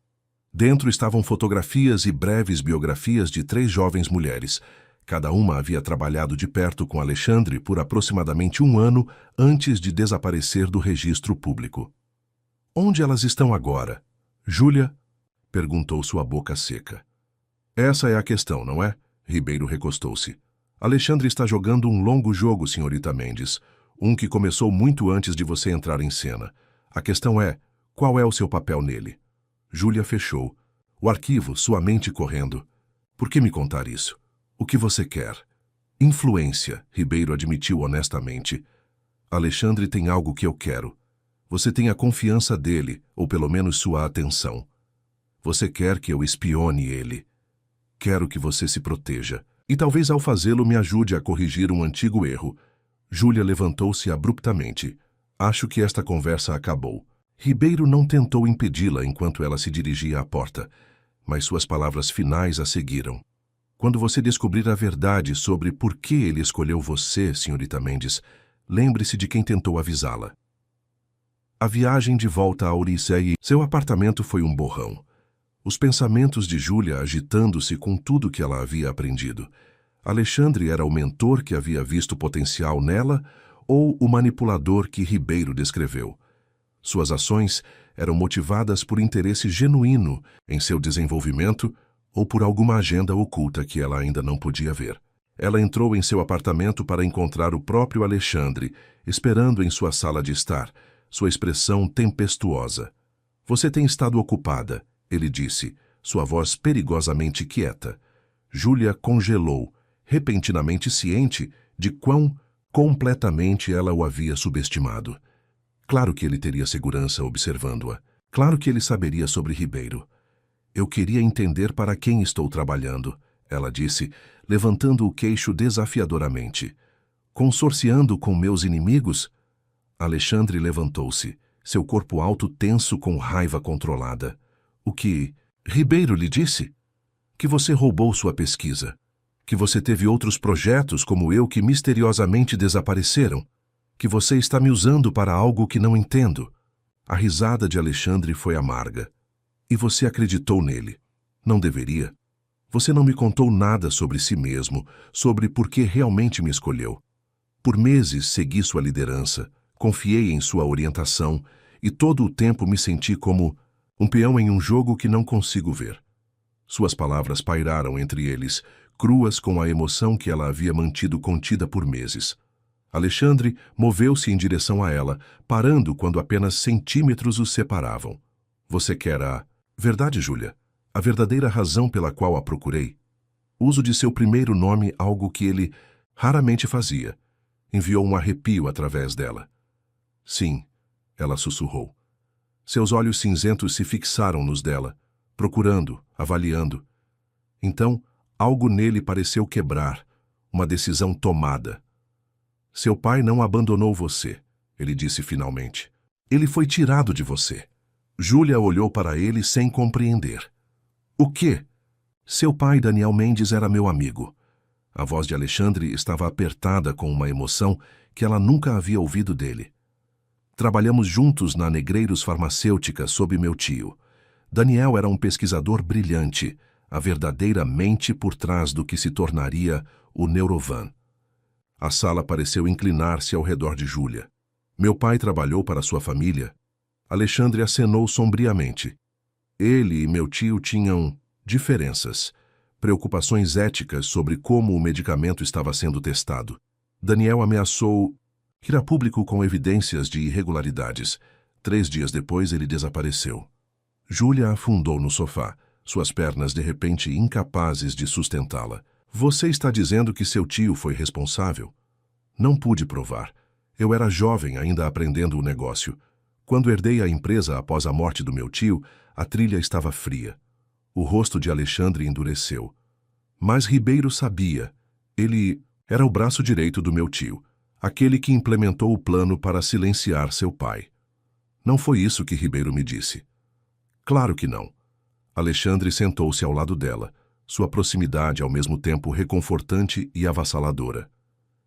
Dentro estavam fotografias e breves biografias de 3 jovens mulheres. Cada uma havia trabalhado de perto com Alexandre por aproximadamente 1 ano antes de desaparecer do registro público. Onde elas estão agora? Júlia? Perguntou sua boca seca. Essa é a questão, não é? Ribeiro recostou-se. Alexandre está jogando um longo jogo, senhorita Mendes. Um que começou muito antes de você entrar em cena. A questão é, qual é o seu papel nele? Júlia fechou. O arquivo, sua mente correndo. Por que me contar isso? O que você quer? Influência, Ribeiro admitiu honestamente. Alexandre tem algo que eu quero. Você tem a confiança dele, ou pelo menos sua atenção. Você quer que eu espione ele. Quero que você se proteja. E talvez ao fazê-lo me ajude a corrigir um antigo erro. Júlia levantou-se abruptamente. Acho que esta conversa acabou. Ribeiro não tentou impedi-la enquanto ela se dirigia à porta, mas suas palavras finais a seguiram. Quando você descobrir a verdade sobre por que ele escolheu você, senhorita Mendes, lembre-se de quem tentou avisá-la. A viagem de volta a Odisseia, seu apartamento foi um borrão. Os pensamentos de Júlia agitando-se com tudo que ela havia aprendido. Alexandre era o mentor que havia visto potencial nela ou o manipulador que Ribeiro descreveu? Suas ações eram motivadas por interesse genuíno em seu desenvolvimento ou por alguma agenda oculta que ela ainda não podia ver. Ela entrou em seu apartamento para encontrar o próprio Alexandre, esperando em sua sala de estar, sua expressão tempestuosa. Você tem estado ocupada, ele disse, sua voz perigosamente quieta. Júlia congelou, repentinamente ciente de quão completamente ela o havia subestimado. Claro que ele teria segurança observando-a. Claro que ele saberia sobre Ribeiro. Eu queria entender para quem estou trabalhando, ela disse, levantando o queixo desafiadoramente. Consorciando com meus inimigos? Alexandre levantou-se, seu corpo alto tenso com raiva controlada. O que Ribeiro lhe disse? Que você roubou sua pesquisa. Que você teve outros projetos como eu que misteriosamente desapareceram. Que você está me usando para algo que não entendo. A risada de Alexandre foi amarga. E você acreditou nele. Não deveria. Você não me contou nada sobre si mesmo, sobre por que realmente me escolheu. Por meses segui sua liderança, confiei em sua orientação e todo o tempo me senti como um peão em um jogo que não consigo ver. Suas palavras pairaram entre eles, cruas com a emoção que ela havia mantido contida por meses. Alexandre moveu-se em direção a ela, parando quando apenas centímetros os separavam. Você quer a verdade, Júlia? A verdadeira razão pela qual a procurei? Uso de seu primeiro nome algo que ele raramente fazia. Enviou um arrepio através dela. Sim, ela sussurrou. Seus olhos cinzentos se fixaram nos dela, procurando, avaliando. Então, algo nele pareceu quebrar, uma decisão tomada. Seu pai não abandonou você, ele disse finalmente. Ele foi tirado de você. Júlia olhou para ele sem compreender. O quê? Seu pai, Daniel Mendes, era meu amigo. A voz de Alexandre estava apertada com uma emoção que ela nunca havia ouvido dele. Trabalhamos juntos na Negreiros Farmacêutica sob meu tio. Daniel era um pesquisador brilhante, a verdadeira mente por trás do que se tornaria o Neurovan. A sala pareceu inclinar-se ao redor de Júlia. Meu pai trabalhou para sua família. Alexandre acenou sombriamente. Ele e meu tio tinham diferenças, preocupações éticas sobre como o medicamento estava sendo testado. Daniel ameaçou ir a público com evidências de irregularidades. 3 dias depois, ele desapareceu. Júlia afundou no sofá, suas pernas de repente incapazes de sustentá-la. Você está dizendo que seu tio foi responsável? Não pude provar. Eu era jovem ainda aprendendo o negócio. Quando herdei a empresa após a morte do meu tio, a trilha estava fria. O rosto de Alexandre endureceu. Mas Ribeiro sabia. Ele era o braço direito do meu tio, aquele que implementou o plano para silenciar seu pai. Não foi isso que Ribeiro me disse. Claro que não. Alexandre sentou-se ao lado dela, sua proximidade ao mesmo tempo reconfortante e avassaladora.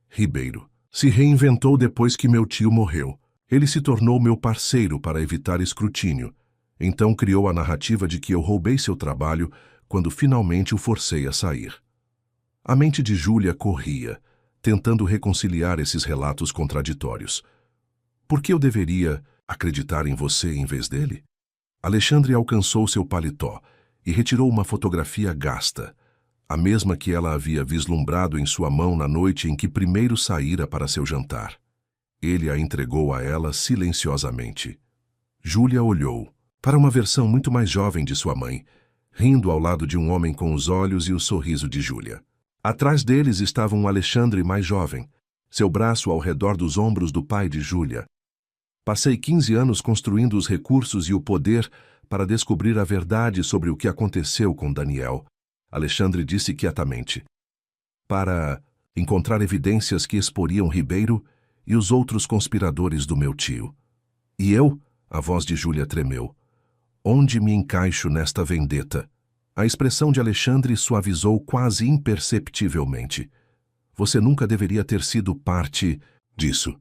Ribeiro se reinventou depois que meu tio morreu. Ele se tornou meu parceiro para evitar escrutínio. Então criou a narrativa de que eu roubei seu trabalho quando finalmente o forcei a sair. A mente de Júlia corria, tentando reconciliar esses relatos contraditórios. Por que eu deveria acreditar em você em vez dele? Alexandre alcançou seu paletó e retirou uma fotografia gasta, a mesma que ela havia vislumbrado em sua mão na noite em que primeiro saíra para seu jantar. Ele a entregou a ela silenciosamente. Júlia olhou para uma versão muito mais jovem de sua mãe, rindo ao lado de um homem com os olhos e o sorriso de Júlia. Atrás deles estava um Alexandre mais jovem, seu braço ao redor dos ombros do pai de Júlia. Passei 15 anos construindo os recursos e o poder para descobrir a verdade sobre o que aconteceu com Daniel, Alexandre disse quietamente. Para encontrar evidências que exporiam Ribeiro e os outros conspiradores do meu tio. E eu? A voz de Júlia tremeu. Onde me encaixo nesta vendetta? A expressão de Alexandre suavizou quase imperceptivelmente. Você nunca deveria ter sido parte disso.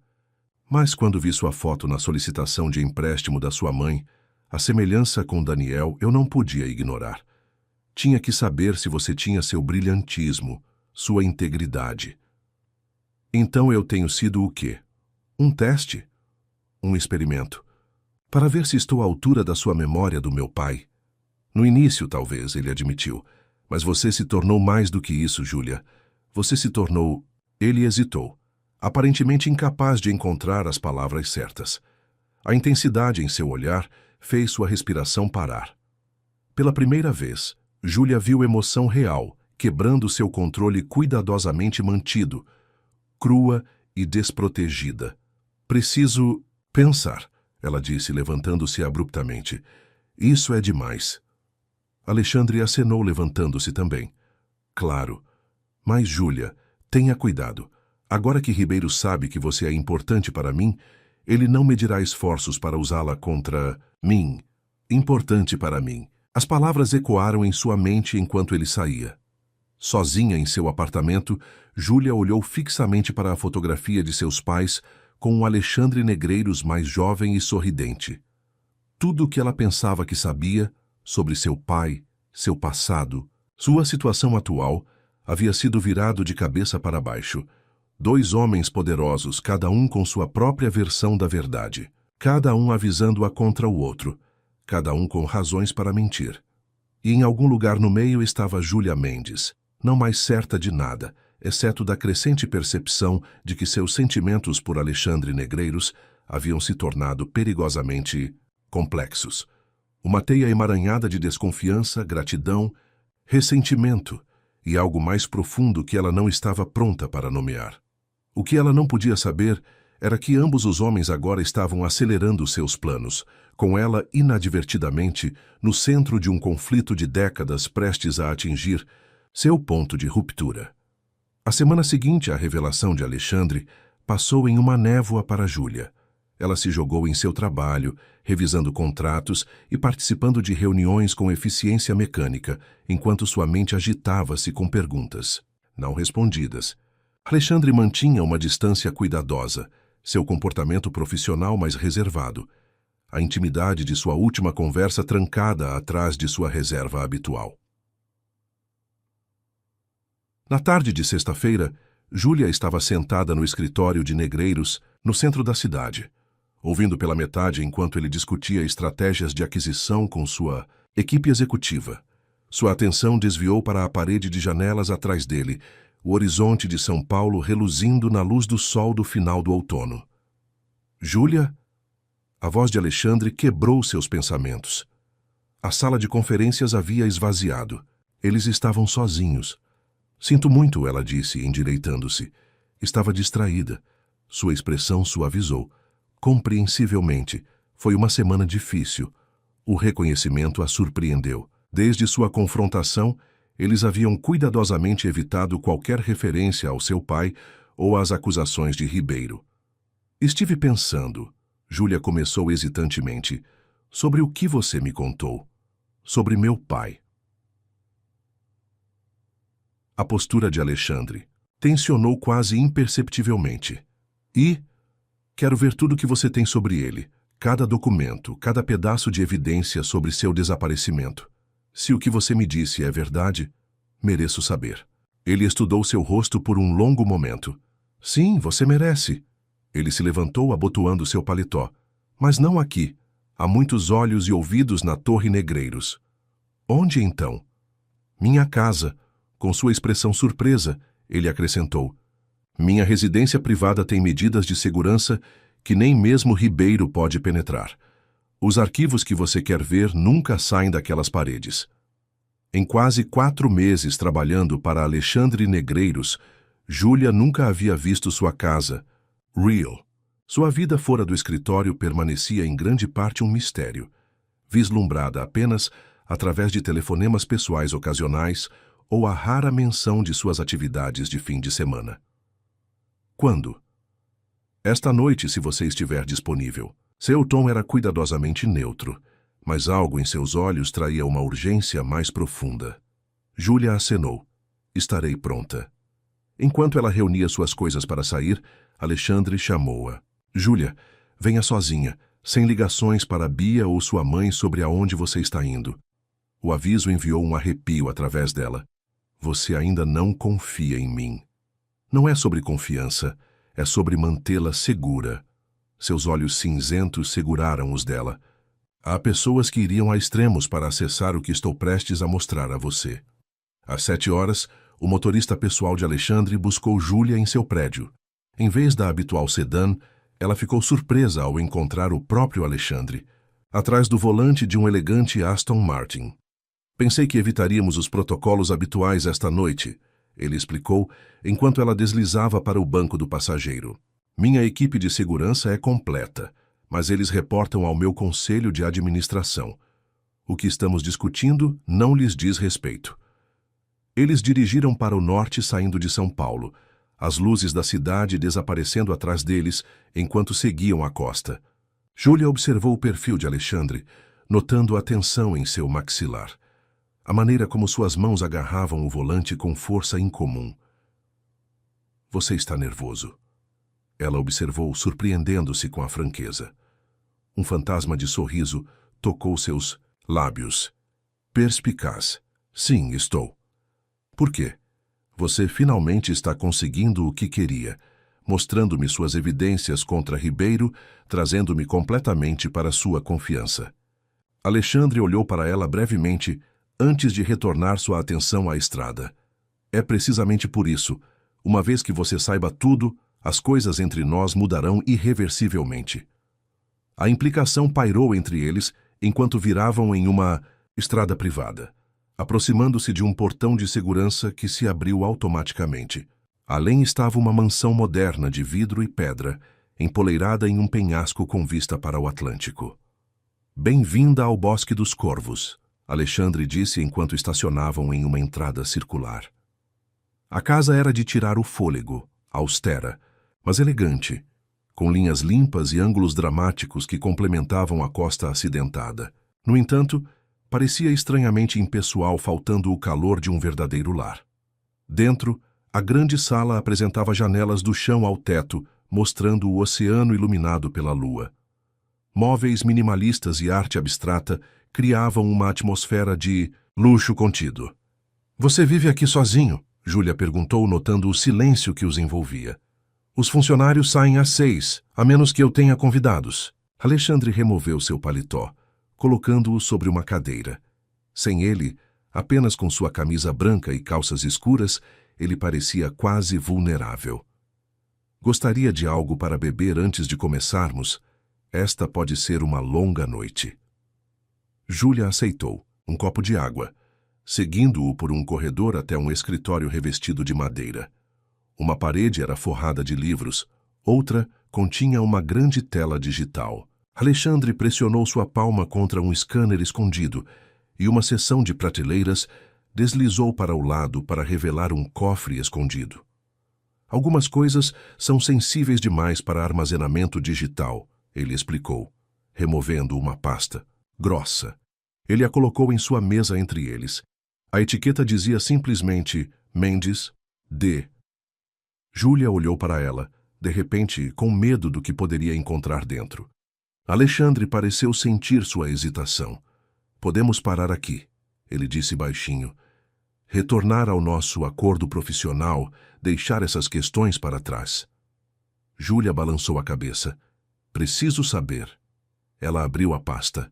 Mas quando vi sua foto na solicitação de empréstimo da sua mãe, a semelhança com Daniel eu não podia ignorar. Tinha que saber se você tinha seu brilhantismo, sua integridade. Então eu tenho sido o quê? Um teste? Um experimento? Para ver se estou à altura da sua memória do meu pai. No início, talvez, ele admitiu. Mas você se tornou mais do que isso, Júlia. Você se tornou... Ele hesitou, aparentemente incapaz de encontrar as palavras certas. A intensidade em seu olhar fez sua respiração parar. Pela primeira vez, Júlia viu emoção real, quebrando seu controle cuidadosamente mantido, crua e desprotegida. Preciso pensar, ela disse, levantando-se abruptamente. Isso é demais. Alexandre acenou, levantando-se também. Claro. Mas, Júlia, tenha cuidado. Agora que Ribeiro sabe que você é importante para mim, ele não medirá esforços para usá-la contra mim. Importante para mim. As palavras ecoaram em sua mente enquanto ele saía. Sozinha em seu apartamento, Júlia olhou fixamente para a fotografia de seus pais com um Alexandre Negreiros mais jovem e sorridente. Tudo o que ela pensava que sabia sobre seu pai, seu passado, sua situação atual, havia sido virado de cabeça para baixo. Dois homens poderosos, cada um com sua própria versão da verdade, cada um avisando-a contra o outro, cada um com razões para mentir. E em algum lugar no meio estava Júlia Mendes, não mais certa de nada, exceto da crescente percepção de que seus sentimentos por Alexandre Negreiros haviam se tornado perigosamente complexos. Uma teia emaranhada de desconfiança, gratidão, ressentimento e algo mais profundo que ela não estava pronta para nomear. O que ela não podia saber era que ambos os homens agora estavam acelerando seus planos, com ela inadvertidamente no centro de um conflito de décadas prestes a atingir seu ponto de ruptura. A semana seguinte à revelação de Alexandre passou em uma névoa para Júlia. Ela se jogou em seu trabalho, revisando contratos e participando de reuniões com eficiência mecânica, enquanto sua mente agitava-se com perguntas, não respondidas. Alexandre mantinha uma distância cuidadosa, seu comportamento profissional mais reservado, a intimidade de sua última conversa trancada atrás de sua reserva habitual. Na tarde de sexta-feira, Júlia estava sentada no escritório de Negreiros, no centro da cidade, ouvindo pela metade enquanto ele discutia estratégias de aquisição com sua equipe executiva. Sua atenção desviou para a parede de janelas atrás dele, o horizonte de São Paulo reluzindo na luz do sol do final do outono. Júlia? A voz de Alexandre quebrou seus pensamentos. A sala de conferências havia esvaziado. Eles estavam sozinhos. Sinto muito, ela disse, endireitando-se. Estava distraída. Sua expressão suavizou. Compreensivelmente, foi uma semana difícil. O reconhecimento a surpreendeu. Desde sua confrontação, eles haviam cuidadosamente evitado qualquer referência ao seu pai ou às acusações de Ribeiro. Estive pensando, Júlia começou hesitantemente, sobre o que você me contou. Sobre meu pai. A postura de Alexandre tensionou quase imperceptivelmente. E... quero ver tudo o que você tem sobre ele, cada documento, cada pedaço de evidência sobre seu desaparecimento. Se o que você me disse é verdade, mereço saber. Ele estudou seu rosto por um longo momento. Sim, você merece. Ele se levantou abotoando seu paletó. Mas não aqui. Há muitos olhos e ouvidos na Torre Negreiros. Onde então? Minha casa. Com sua expressão surpresa, ele acrescentou. Minha residência privada tem medidas de segurança que nem mesmo Ribeiro pode penetrar. Os arquivos que você quer ver nunca saem daquelas paredes. Em quase 4 meses trabalhando para Alexandre Negreiros, Júlia nunca havia visto sua casa, real. Sua vida fora do escritório permanecia em grande parte um mistério, vislumbrada apenas através de telefonemas pessoais ocasionais ou a rara menção de suas atividades de fim de semana. Quando? Esta noite, se você estiver disponível. Seu tom era cuidadosamente neutro, mas algo em seus olhos traía uma urgência mais profunda. Júlia acenou. Estarei pronta. Enquanto ela reunia suas coisas para sair, Alexandre chamou-a. Júlia, venha sozinha, sem ligações para Bia ou sua mãe sobre aonde você está indo. O aviso enviou um arrepio através dela. Você ainda não confia em mim. Não é sobre confiança, é sobre mantê-la segura. Seus olhos cinzentos seguraram os dela. Há pessoas que iriam a extremos para acessar o que estou prestes a mostrar a você. Às 7 horas, o motorista pessoal de Alexandre buscou Júlia em seu prédio. Em vez da habitual sedã, ela ficou surpresa ao encontrar o próprio Alexandre, atrás do volante de um elegante Aston Martin. Pensei que evitaríamos os protocolos habituais esta noite, ele explicou, enquanto ela deslizava para o banco do passageiro. Minha equipe de segurança é completa, mas eles reportam ao meu conselho de administração. O que estamos discutindo não lhes diz respeito. Eles dirigiram para o norte saindo de São Paulo, as luzes da cidade desaparecendo atrás deles enquanto seguiam a costa. Júlia observou o perfil de Alexandre, notando a tensão em seu maxilar. A maneira como suas mãos agarravam o volante com força incomum. Você está nervoso. Ela observou, surpreendendo-se com a franqueza. Um fantasma de sorriso tocou seus lábios. Perspicaz. Sim, estou. Por quê? Você finalmente está conseguindo o que queria, mostrando-me suas evidências contra Ribeiro, trazendo-me completamente para sua confiança. Alexandre olhou para ela brevemente, antes de retornar sua atenção à estrada. É precisamente por isso, uma vez que você saiba tudo, as coisas entre nós mudarão irreversivelmente. A implicação pairou entre eles enquanto viravam em uma estrada privada, aproximando-se de um portão de segurança que se abriu automaticamente. Além estava uma mansão moderna de vidro e pedra, empoleirada em um penhasco com vista para o Atlântico. Bem-vinda ao Bosque dos Corvos, Alexandre disse enquanto estacionavam em uma entrada circular. A casa era de tirar o fôlego, austera, mas elegante, com linhas limpas e ângulos dramáticos que complementavam a costa acidentada. No entanto, parecia estranhamente impessoal, faltando o calor de um verdadeiro lar. Dentro, a grande sala apresentava janelas do chão ao teto, mostrando o oceano iluminado pela lua. Móveis minimalistas e arte abstrata criavam uma atmosfera de luxo contido. Você vive aqui sozinho? Júlia perguntou, notando o silêncio que os envolvia. Os funcionários saem às 6, a menos que eu tenha convidados. Alexandre removeu seu paletó, colocando-o sobre uma cadeira. Sem ele, apenas com sua camisa branca e calças escuras, ele parecia quase vulnerável. Gostaria de algo para beber antes de começarmos? Esta pode ser uma longa noite. Júlia aceitou, um copo de água, seguindo-o por um corredor até um escritório revestido de madeira. Uma parede era forrada de livros, outra continha uma grande tela digital. Alexandre pressionou sua palma contra um scanner escondido e uma seção de prateleiras deslizou para o lado para revelar um cofre escondido. Algumas coisas são sensíveis demais para armazenamento digital, ele explicou, removendo uma pasta, grossa. Ele a colocou em sua mesa entre eles. A etiqueta dizia simplesmente Mendes, D. Júlia olhou para ela, de repente, com medo do que poderia encontrar dentro. Alexandre pareceu sentir sua hesitação. Podemos parar aqui, ele disse baixinho. Retornar ao nosso acordo profissional, deixar essas questões para trás. Júlia balançou a cabeça. Preciso saber. Ela abriu a pasta.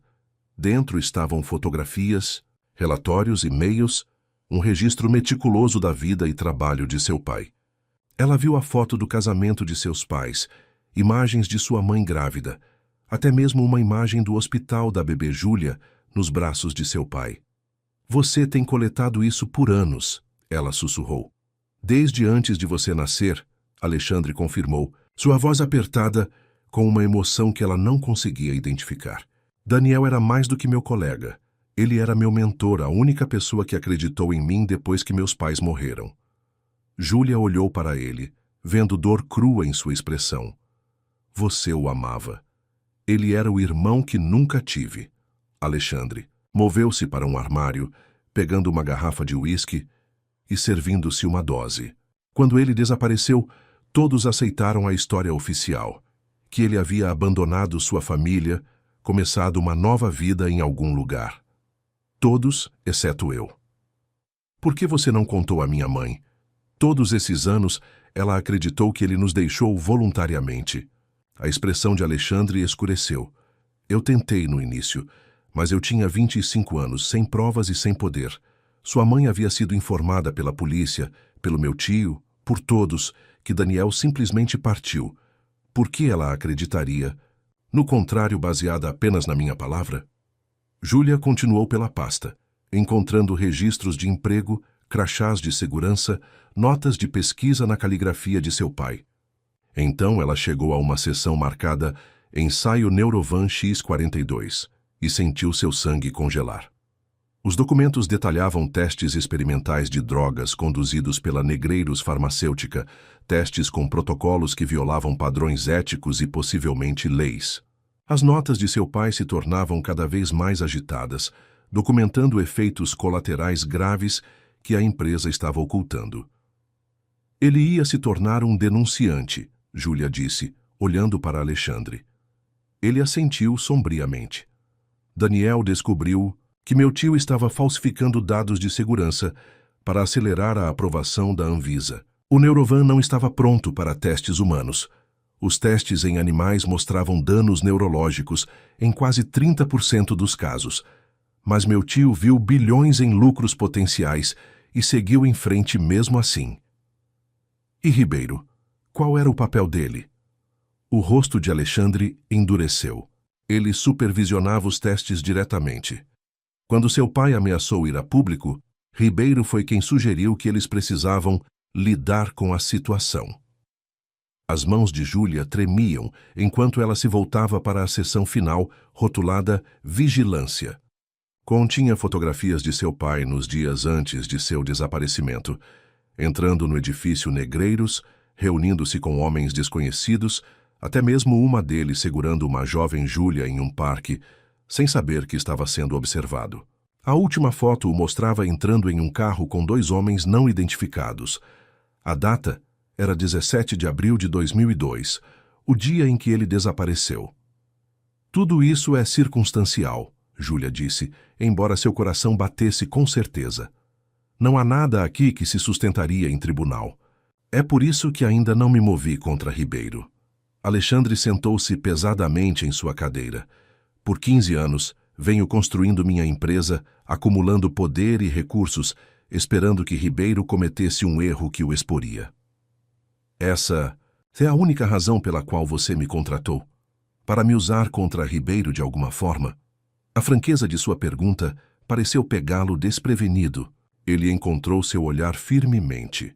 Dentro estavam fotografias, relatórios, e-mails, um registro meticuloso da vida e trabalho de seu pai. Ela viu a foto do casamento de seus pais, imagens de sua mãe grávida, até mesmo uma imagem do hospital da bebê Júlia nos braços de seu pai. Você tem coletado isso por anos, ela sussurrou. Desde antes de você nascer, Alexandre confirmou, sua voz apertada com uma emoção que ela não conseguia identificar. Daniel era mais do que meu colega. Ele era meu mentor, a única pessoa que acreditou em mim depois que meus pais morreram. Júlia olhou para ele, vendo dor crua em sua expressão. Você o amava. Ele era o irmão que nunca tive. Alexandre moveu-se para um armário, pegando uma garrafa de uísque e servindo-se uma dose. Quando ele desapareceu, todos aceitaram a história oficial, que ele havia abandonado sua família, começado uma nova vida em algum lugar. Todos, exceto eu. Por que você não contou à minha mãe? Todos esses anos, ela acreditou que ele nos deixou voluntariamente. A expressão de Alexandre escureceu. Eu tentei no início, mas eu tinha 25 anos, sem provas e sem poder. Sua mãe havia sido informada pela polícia, pelo meu tio, por todos, que Daniel simplesmente partiu. Por que ela acreditaria? No contrário, baseada apenas na minha palavra? Júlia continuou pela pasta, encontrando registros de emprego, crachás de segurança, notas de pesquisa na caligrafia de seu pai. Então ela chegou a uma sessão marcada Ensaio Neurovan X42 e sentiu seu sangue congelar. Os documentos detalhavam testes experimentais de drogas conduzidos pela Negreiros Farmacêutica, testes com protocolos que violavam padrões éticos e possivelmente leis. As notas de seu pai se tornavam cada vez mais agitadas, documentando efeitos colaterais graves que a empresa estava ocultando. Ele ia se tornar um denunciante, Júlia disse, olhando para Alexandre. Ele assentiu sombriamente. Daniel descobriu que meu tio estava falsificando dados de segurança para acelerar a aprovação da Anvisa. O Neurovan não estava pronto para testes humanos. Os testes em animais mostravam danos neurológicos em quase 30% dos casos. Mas meu tio viu bilhões em lucros potenciais e seguiu em frente mesmo assim. E Ribeiro? Qual era o papel dele? O rosto de Alexandre endureceu. Ele supervisionava os testes diretamente. Quando seu pai ameaçou ir a público, Ribeiro foi quem sugeriu que eles precisavam lidar com a situação. As mãos de Júlia tremiam enquanto ela se voltava para a sessão final, rotulada Vigilância. Continha fotografias de seu pai nos dias antes de seu desaparecimento, entrando no edifício Negreiros, reunindo-se com homens desconhecidos, até mesmo uma deles segurando uma jovem Júlia em um parque, sem saber que estava sendo observado. A última foto o mostrava entrando em um carro com 2 homens não identificados. A data era 17 de abril de 2002, o dia em que ele desapareceu. Tudo isso é circunstancial, Júlia disse, embora seu coração batesse com certeza. Não há nada aqui que se sustentaria em tribunal. É por isso que ainda não me movi contra Ribeiro. Alexandre sentou-se pesadamente em sua cadeira. Por 15 anos, venho construindo minha empresa, acumulando poder e recursos, esperando que Ribeiro cometesse um erro que o exporia. Essa é a única razão pela qual você me contratou? Para me usar contra Ribeiro de alguma forma? A franqueza de sua pergunta pareceu pegá-lo desprevenido. Ele encontrou seu olhar firmemente.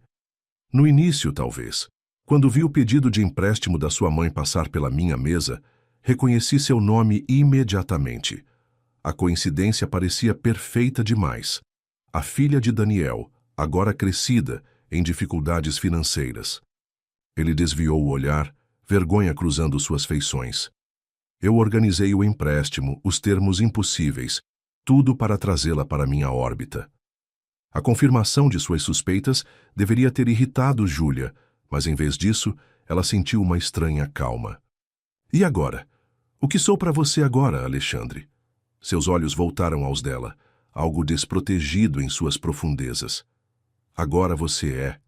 No início, talvez, quando vi o pedido de empréstimo da sua mãe passar pela minha mesa, reconheci seu nome imediatamente. A coincidência parecia perfeita demais. A filha de Daniel, agora crescida, em dificuldades financeiras. Ele desviou o olhar, vergonha cruzando suas feições. Eu organizei o empréstimo, os termos impossíveis, tudo para trazê-la para minha órbita. A confirmação de suas suspeitas deveria ter irritado Júlia, mas em vez disso, ela sentiu uma estranha calma. E agora? O que sou para você agora, Alexandre? Seus olhos voltaram aos dela, algo desprotegido em suas profundezas. Agora você é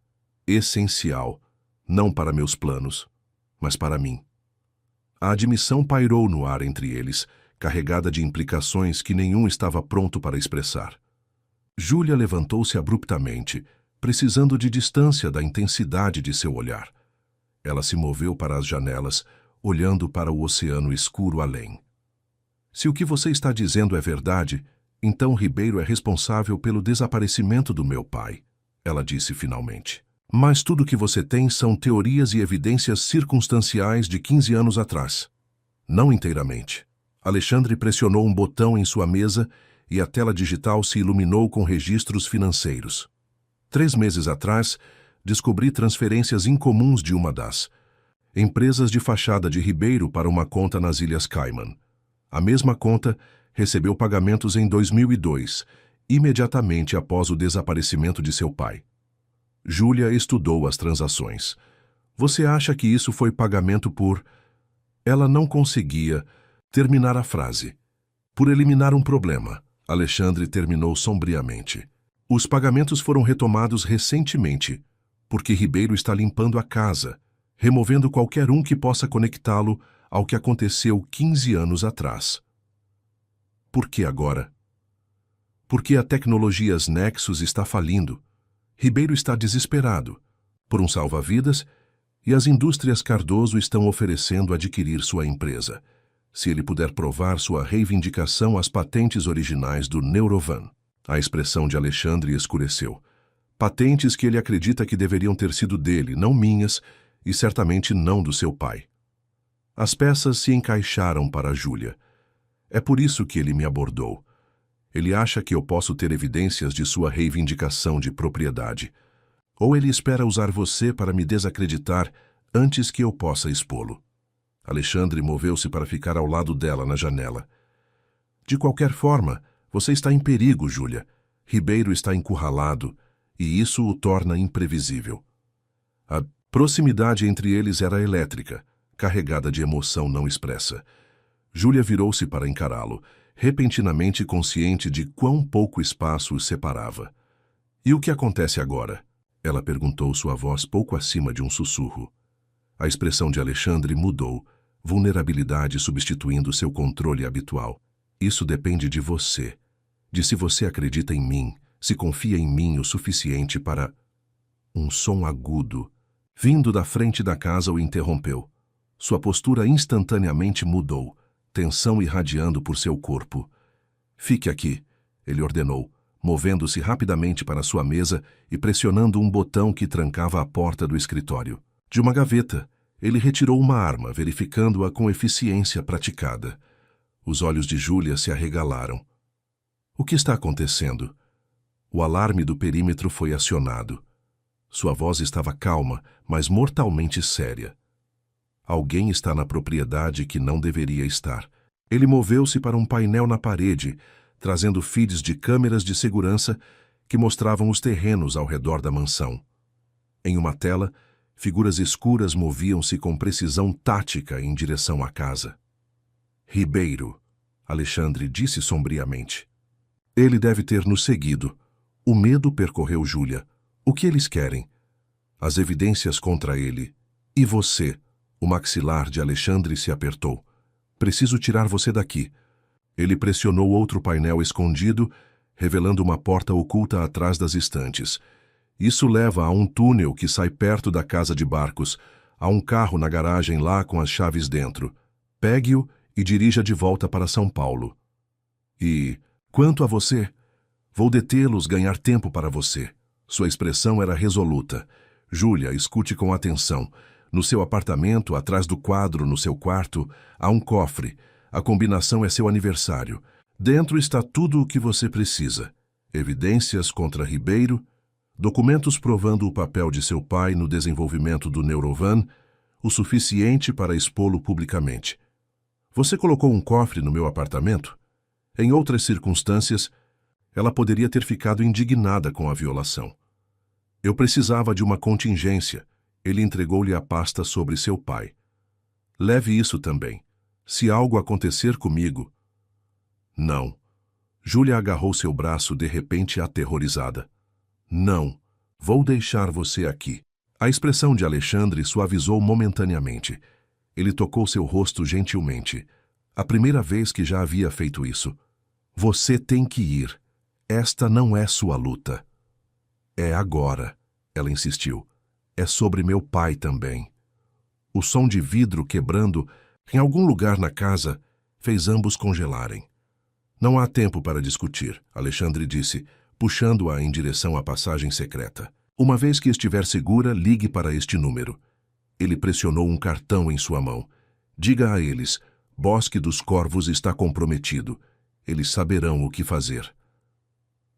essencial, não para meus planos, mas para mim. A admissão pairou no ar entre eles, carregada de implicações que nenhum estava pronto para expressar. Júlia levantou-se abruptamente, precisando de distância da intensidade de seu olhar. Ela se moveu para as janelas, olhando para o oceano escuro além. Se o que você está dizendo é verdade, então Ribeiro é responsável pelo desaparecimento do meu pai, ela disse finalmente. Mas tudo o que você tem são teorias e evidências circunstanciais de 15 anos atrás. Não inteiramente. Alexandre pressionou um botão em sua mesa e a tela digital se iluminou com registros financeiros. 3 meses atrás, descobri transferências incomuns de uma das empresas de fachada de Ribeiro para uma conta nas Ilhas Cayman. A mesma conta recebeu pagamentos em 2002, imediatamente após o desaparecimento de seu pai. Júlia estudou as transações. Você acha que isso foi pagamento por... Ela não conseguia terminar a frase. Por eliminar um problema, Alexandre terminou sombriamente. Os pagamentos foram retomados recentemente, porque Ribeiro está limpando a casa, removendo qualquer um que possa conectá-lo ao que aconteceu 15 anos atrás. Por que agora? Porque a tecnologia Nexus está falindo. Ribeiro está desesperado por um salva-vidas e as indústrias Cardoso estão oferecendo adquirir sua empresa, se ele puder provar sua reivindicação às patentes originais do Neurovan. A expressão de Alexandre escureceu. Patentes que ele acredita que deveriam ter sido dele, não minhas, e certamente não do seu pai. As peças se encaixaram para Júlia. É por isso que ele me abordou. Ele acha que eu posso ter evidências de sua reivindicação de propriedade. Ou ele espera usar você para me desacreditar antes que eu possa expô-lo. Alexandre moveu-se para ficar ao lado dela na janela. De qualquer forma, você está em perigo, Júlia. Ribeiro está encurralado, e isso o torna imprevisível. A proximidade entre eles era elétrica, carregada de emoção não expressa. Júlia virou-se para encará-lo, repentinamente consciente de quão pouco espaço os separava. E o que acontece agora? Ela perguntou, sua voz pouco acima de um sussurro. A expressão de Alexandre mudou, vulnerabilidade substituindo seu controle habitual. Isso depende de você, de se você acredita em mim, se confia em mim o suficiente para... Um som agudo, vindo da frente da casa, o interrompeu. Sua postura instantaneamente mudou, tensão irradiando por seu corpo. Fique aqui, ele ordenou, movendo-se rapidamente para sua mesa e pressionando um botão que trancava a porta do escritório. De uma gaveta, ele retirou uma arma, verificando-a com eficiência praticada. Os olhos de Júlia se arregalaram. O que está acontecendo? O alarme do perímetro foi acionado. Sua voz estava calma, mas mortalmente séria. Alguém está na propriedade que não deveria estar. Ele moveu-se para um painel na parede, trazendo feeds de câmeras de segurança que mostravam os terrenos ao redor da mansão. Em uma tela, figuras escuras moviam-se com precisão tática em direção à casa. Ribeiro, Alexandre disse sombriamente. Ele deve ter nos seguido. O medo percorreu Júlia. O que eles querem? As evidências contra ele. E você? O maxilar de Alexandre se apertou. Preciso tirar você daqui. Ele pressionou outro painel escondido, revelando uma porta oculta atrás das estantes. Isso leva a um túnel que sai perto da casa de barcos. Há um carro na garagem lá com as chaves dentro. Pegue-o e dirija de volta para São Paulo. E, quanto a você, vou detê-los, ganhar tempo para você. Sua expressão era resoluta. Júlia, escute com atenção. No seu apartamento, atrás do quadro, no seu quarto, há um cofre. A combinação é seu aniversário. Dentro está tudo o que você precisa. Evidências contra Ribeiro, documentos provando o papel de seu pai no desenvolvimento do Neurovan, o suficiente para expô-lo publicamente. Você colocou um cofre no meu apartamento? Em outras circunstâncias, ela poderia ter ficado indignada com a violação. Eu precisava de uma contingência. Ele entregou-lhe a pasta sobre seu pai. Leve isso também. Se algo acontecer comigo... Não. Júlia agarrou seu braço de repente aterrorizada. Não. Vou deixar você aqui. A expressão de Alexandre suavizou momentaneamente. Ele tocou seu rosto gentilmente. A primeira vez que já havia feito isso. Você tem que ir. Esta não é sua luta. É agora. Ela insistiu. É sobre meu pai também. O som de vidro quebrando em algum lugar na casa fez ambos congelarem. Não há tempo para discutir, Alexandre disse, puxando-a em direção à passagem secreta. Uma vez que estiver segura, ligue para este número. Ele pressionou um cartão em sua mão. Diga a eles, Bosque dos Corvos está comprometido. Eles saberão o que fazer.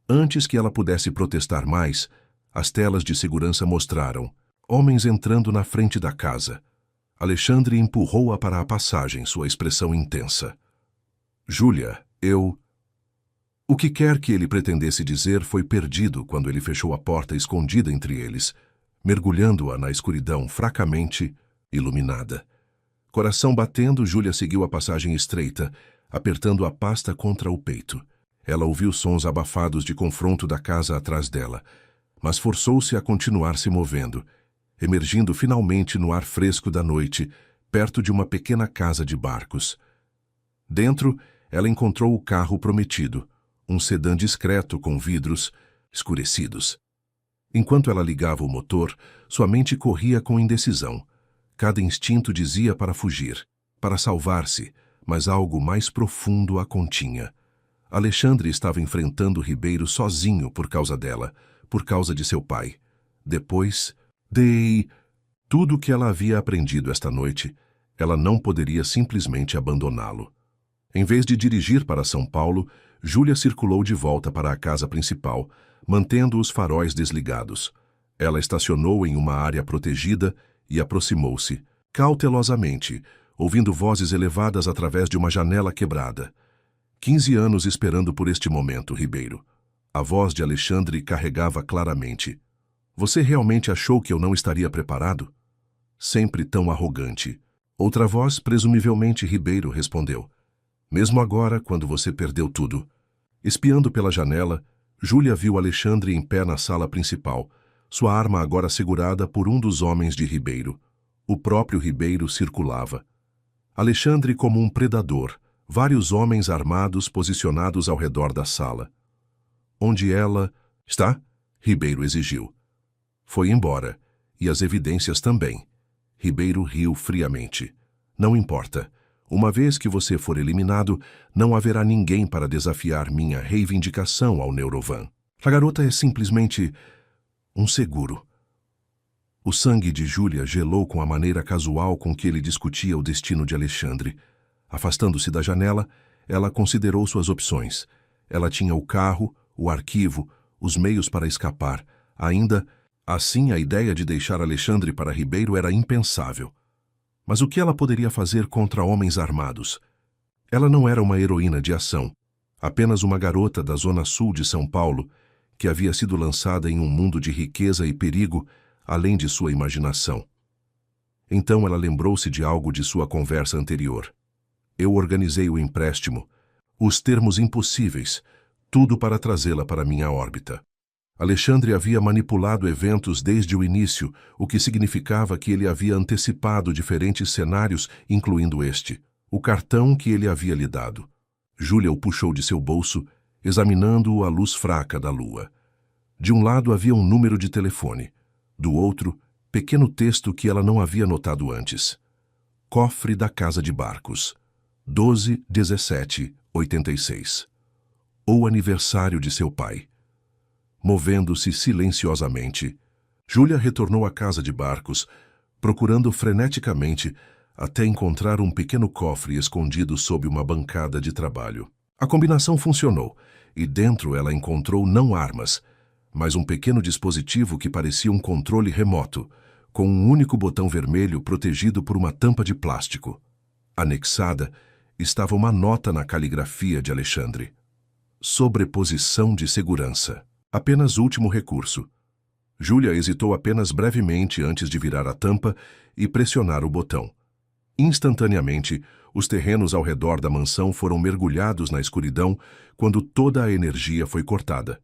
Antes que ela pudesse protestar mais, as telas de segurança mostraram homens entrando na frente da casa. Alexandre empurrou-a para a passagem, sua expressão intensa. Júlia, eu... O que quer que ele pretendesse dizer foi perdido quando ele fechou a porta escondida entre eles, mergulhando-a na escuridão fracamente iluminada. Coração batendo, Júlia seguiu a passagem estreita, apertando a pasta contra o peito. Ela ouviu sons abafados de confronto da casa atrás dela, mas forçou-se a continuar se movendo, emergindo finalmente no ar fresco da noite, perto de uma pequena casa de barcos. Dentro, ela encontrou o carro prometido, um sedã discreto com vidros escurecidos. Enquanto ela ligava o motor, sua mente corria com indecisão. Cada instinto dizia para fugir, para salvar-se, mas algo mais profundo a continha. Alexandre estava enfrentando Ribeiro sozinho por causa dela, por causa de seu pai. Depois, tudo o que ela havia aprendido esta noite, ela não poderia simplesmente abandoná-lo. Em vez de dirigir para São Paulo, Júlia circulou de volta para a casa principal, mantendo os faróis desligados. Ela estacionou em uma área protegida e aproximou-se, cautelosamente, ouvindo vozes elevadas através de uma janela quebrada. 15 anos esperando por este momento, Ribeiro. A voz de Alexandre carregava claramente. Você realmente achou que eu não estaria preparado? Sempre tão arrogante. Outra voz, presumivelmente Ribeiro, respondeu. Mesmo agora, quando você perdeu tudo. Espiando pela janela, Júlia viu Alexandre em pé na sala principal, sua arma agora segurada por um dos homens de Ribeiro. O próprio Ribeiro circulava. Alexandre como um predador, vários homens armados posicionados ao redor da sala. Onde ela... Está? Ribeiro exigiu. Foi embora, e as evidências também. Ribeiro riu friamente. Não importa. Uma vez que você for eliminado, não haverá ninguém para desafiar minha reivindicação ao Neurovan. A garota é simplesmente um seguro. O sangue de Júlia gelou com a maneira casual com que ele discutia o destino de Alexandre. Afastando-se da janela, ela considerou suas opções. Ela tinha o carro, o arquivo, os meios para escapar. Ainda assim, a ideia de deixar Alexandre para Ribeiro era impensável. Mas o que ela poderia fazer contra homens armados? Ela não era uma heroína de ação, apenas uma garota da zona sul de São Paulo, que havia sido lançada em um mundo de riqueza e perigo, além de sua imaginação. Então ela lembrou-se de algo de sua conversa anterior. Eu organizei o empréstimo, os termos impossíveis, tudo para trazê-la para minha órbita. Alexandre havia manipulado eventos desde o início, o que significava que ele havia antecipado diferentes cenários, incluindo este, o cartão que ele havia lhe dado. Júlia o puxou de seu bolso, examinando-o à luz fraca da lua. De um lado havia um número de telefone, do outro, pequeno texto que ela não havia notado antes. Cofre da Casa de Barcos, 12/17/86. Ou aniversário de seu pai. Movendo-se silenciosamente, Júlia retornou à casa de barcos, procurando freneticamente até encontrar um pequeno cofre escondido sob uma bancada de trabalho. A combinação funcionou, e dentro ela encontrou não armas, mas um pequeno dispositivo que parecia um controle remoto, com um único botão vermelho protegido por uma tampa de plástico. Anexada estava uma nota na caligrafia de Alexandre. Sobreposição de segurança. Apenas último recurso. Júlia hesitou apenas brevemente antes de virar a tampa e pressionar o botão. Instantaneamente, os terrenos ao redor da mansão foram mergulhados na escuridão quando toda a energia foi cortada.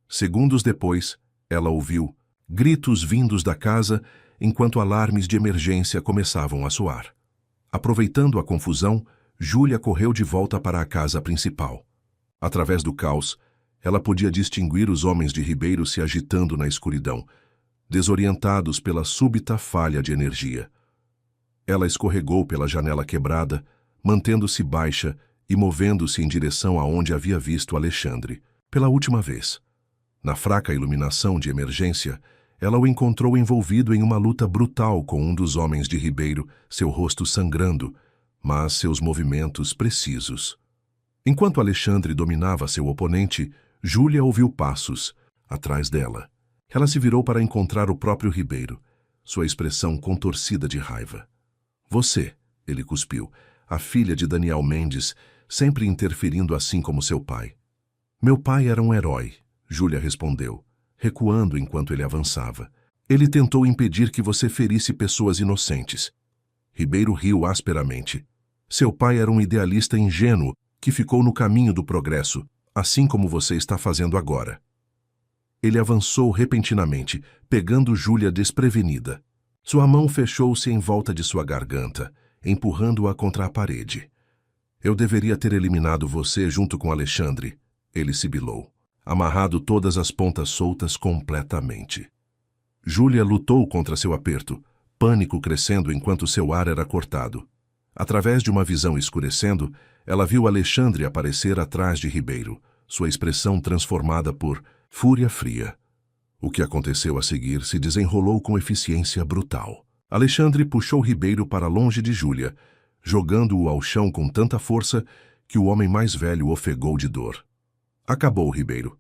Segundos depois, ela ouviu gritos vindos da casa enquanto alarmes de emergência começavam a soar. Aproveitando a confusão, Júlia correu de volta para a casa principal. Através do caos, ela podia distinguir os homens de Ribeiro se agitando na escuridão. desorientados pela súbita falha de energia. Ela escorregou pela janela quebrada, mantendo-se baixa e movendo-se em direção aonde havia visto Alexandre pela última vez. Na fraca iluminação de emergência, ela o encontrou envolvido em uma luta brutal com um dos homens de Ribeiro, seu rosto sangrando, mas seus movimentos precisos. Enquanto Alexandre dominava seu oponente, Júlia ouviu passos atrás dela. Ela se virou para encontrar o próprio Ribeiro, sua expressão contorcida de raiva. Você, ele cuspiu, a filha de Daniel Mendes, sempre interferindo assim como seu pai. Meu pai era um herói, Júlia respondeu, recuando enquanto ele avançava. Ele tentou impedir que você ferisse pessoas inocentes. Ribeiro riu asperamente. Seu pai era um idealista ingênuo que ficou no caminho do progresso, assim como você está fazendo agora. Ele avançou repentinamente, pegando Júlia desprevenida. Sua mão fechou-se em volta de sua garganta, empurrando-a contra a parede. Eu deveria ter eliminado você junto com Alexandre, ele sibilou, amarrado todas as pontas soltas completamente. Júlia lutou contra seu aperto, pânico crescendo enquanto seu ar era cortado. Através de uma visão escurecendo, ela viu Alexandre aparecer atrás de Ribeiro, sua expressão transformada por fúria fria. O que aconteceu a seguir se desenrolou com eficiência brutal. Alexandre puxou Ribeiro para longe de Júlia, jogando-o ao chão com tanta força que o homem mais velho ofegou de dor. Acabou, Ribeiro,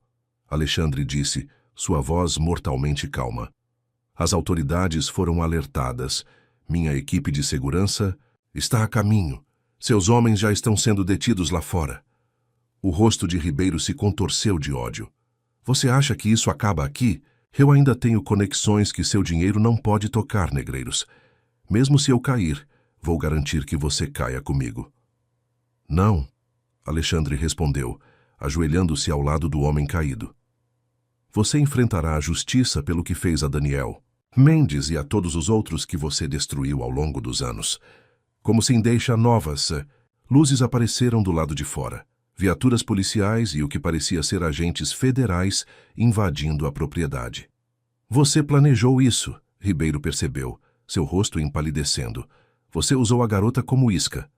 Alexandre disse, sua voz mortalmente calma. As autoridades foram alertadas. Minha equipe de segurança está a caminho. Seus homens já estão sendo detidos lá fora. O rosto de Ribeiro se contorceu de ódio. Você acha que isso acaba aqui? Eu ainda tenho conexões que seu dinheiro não pode tocar, negreiros. Mesmo se eu cair, vou garantir que você caia comigo. Não, Alexandre respondeu, ajoelhando-se ao lado do homem caído. Você enfrentará a justiça pelo que fez a Daniel Mendes e a todos os outros que você destruiu ao longo dos anos. Como se deixa novas, luzes apareceram do lado de fora. Viaturas policiais e o que parecia ser agentes federais invadindo a propriedade. Você planejou isso, Ribeiro percebeu, seu rosto empalidecendo. Você usou a garota como isca.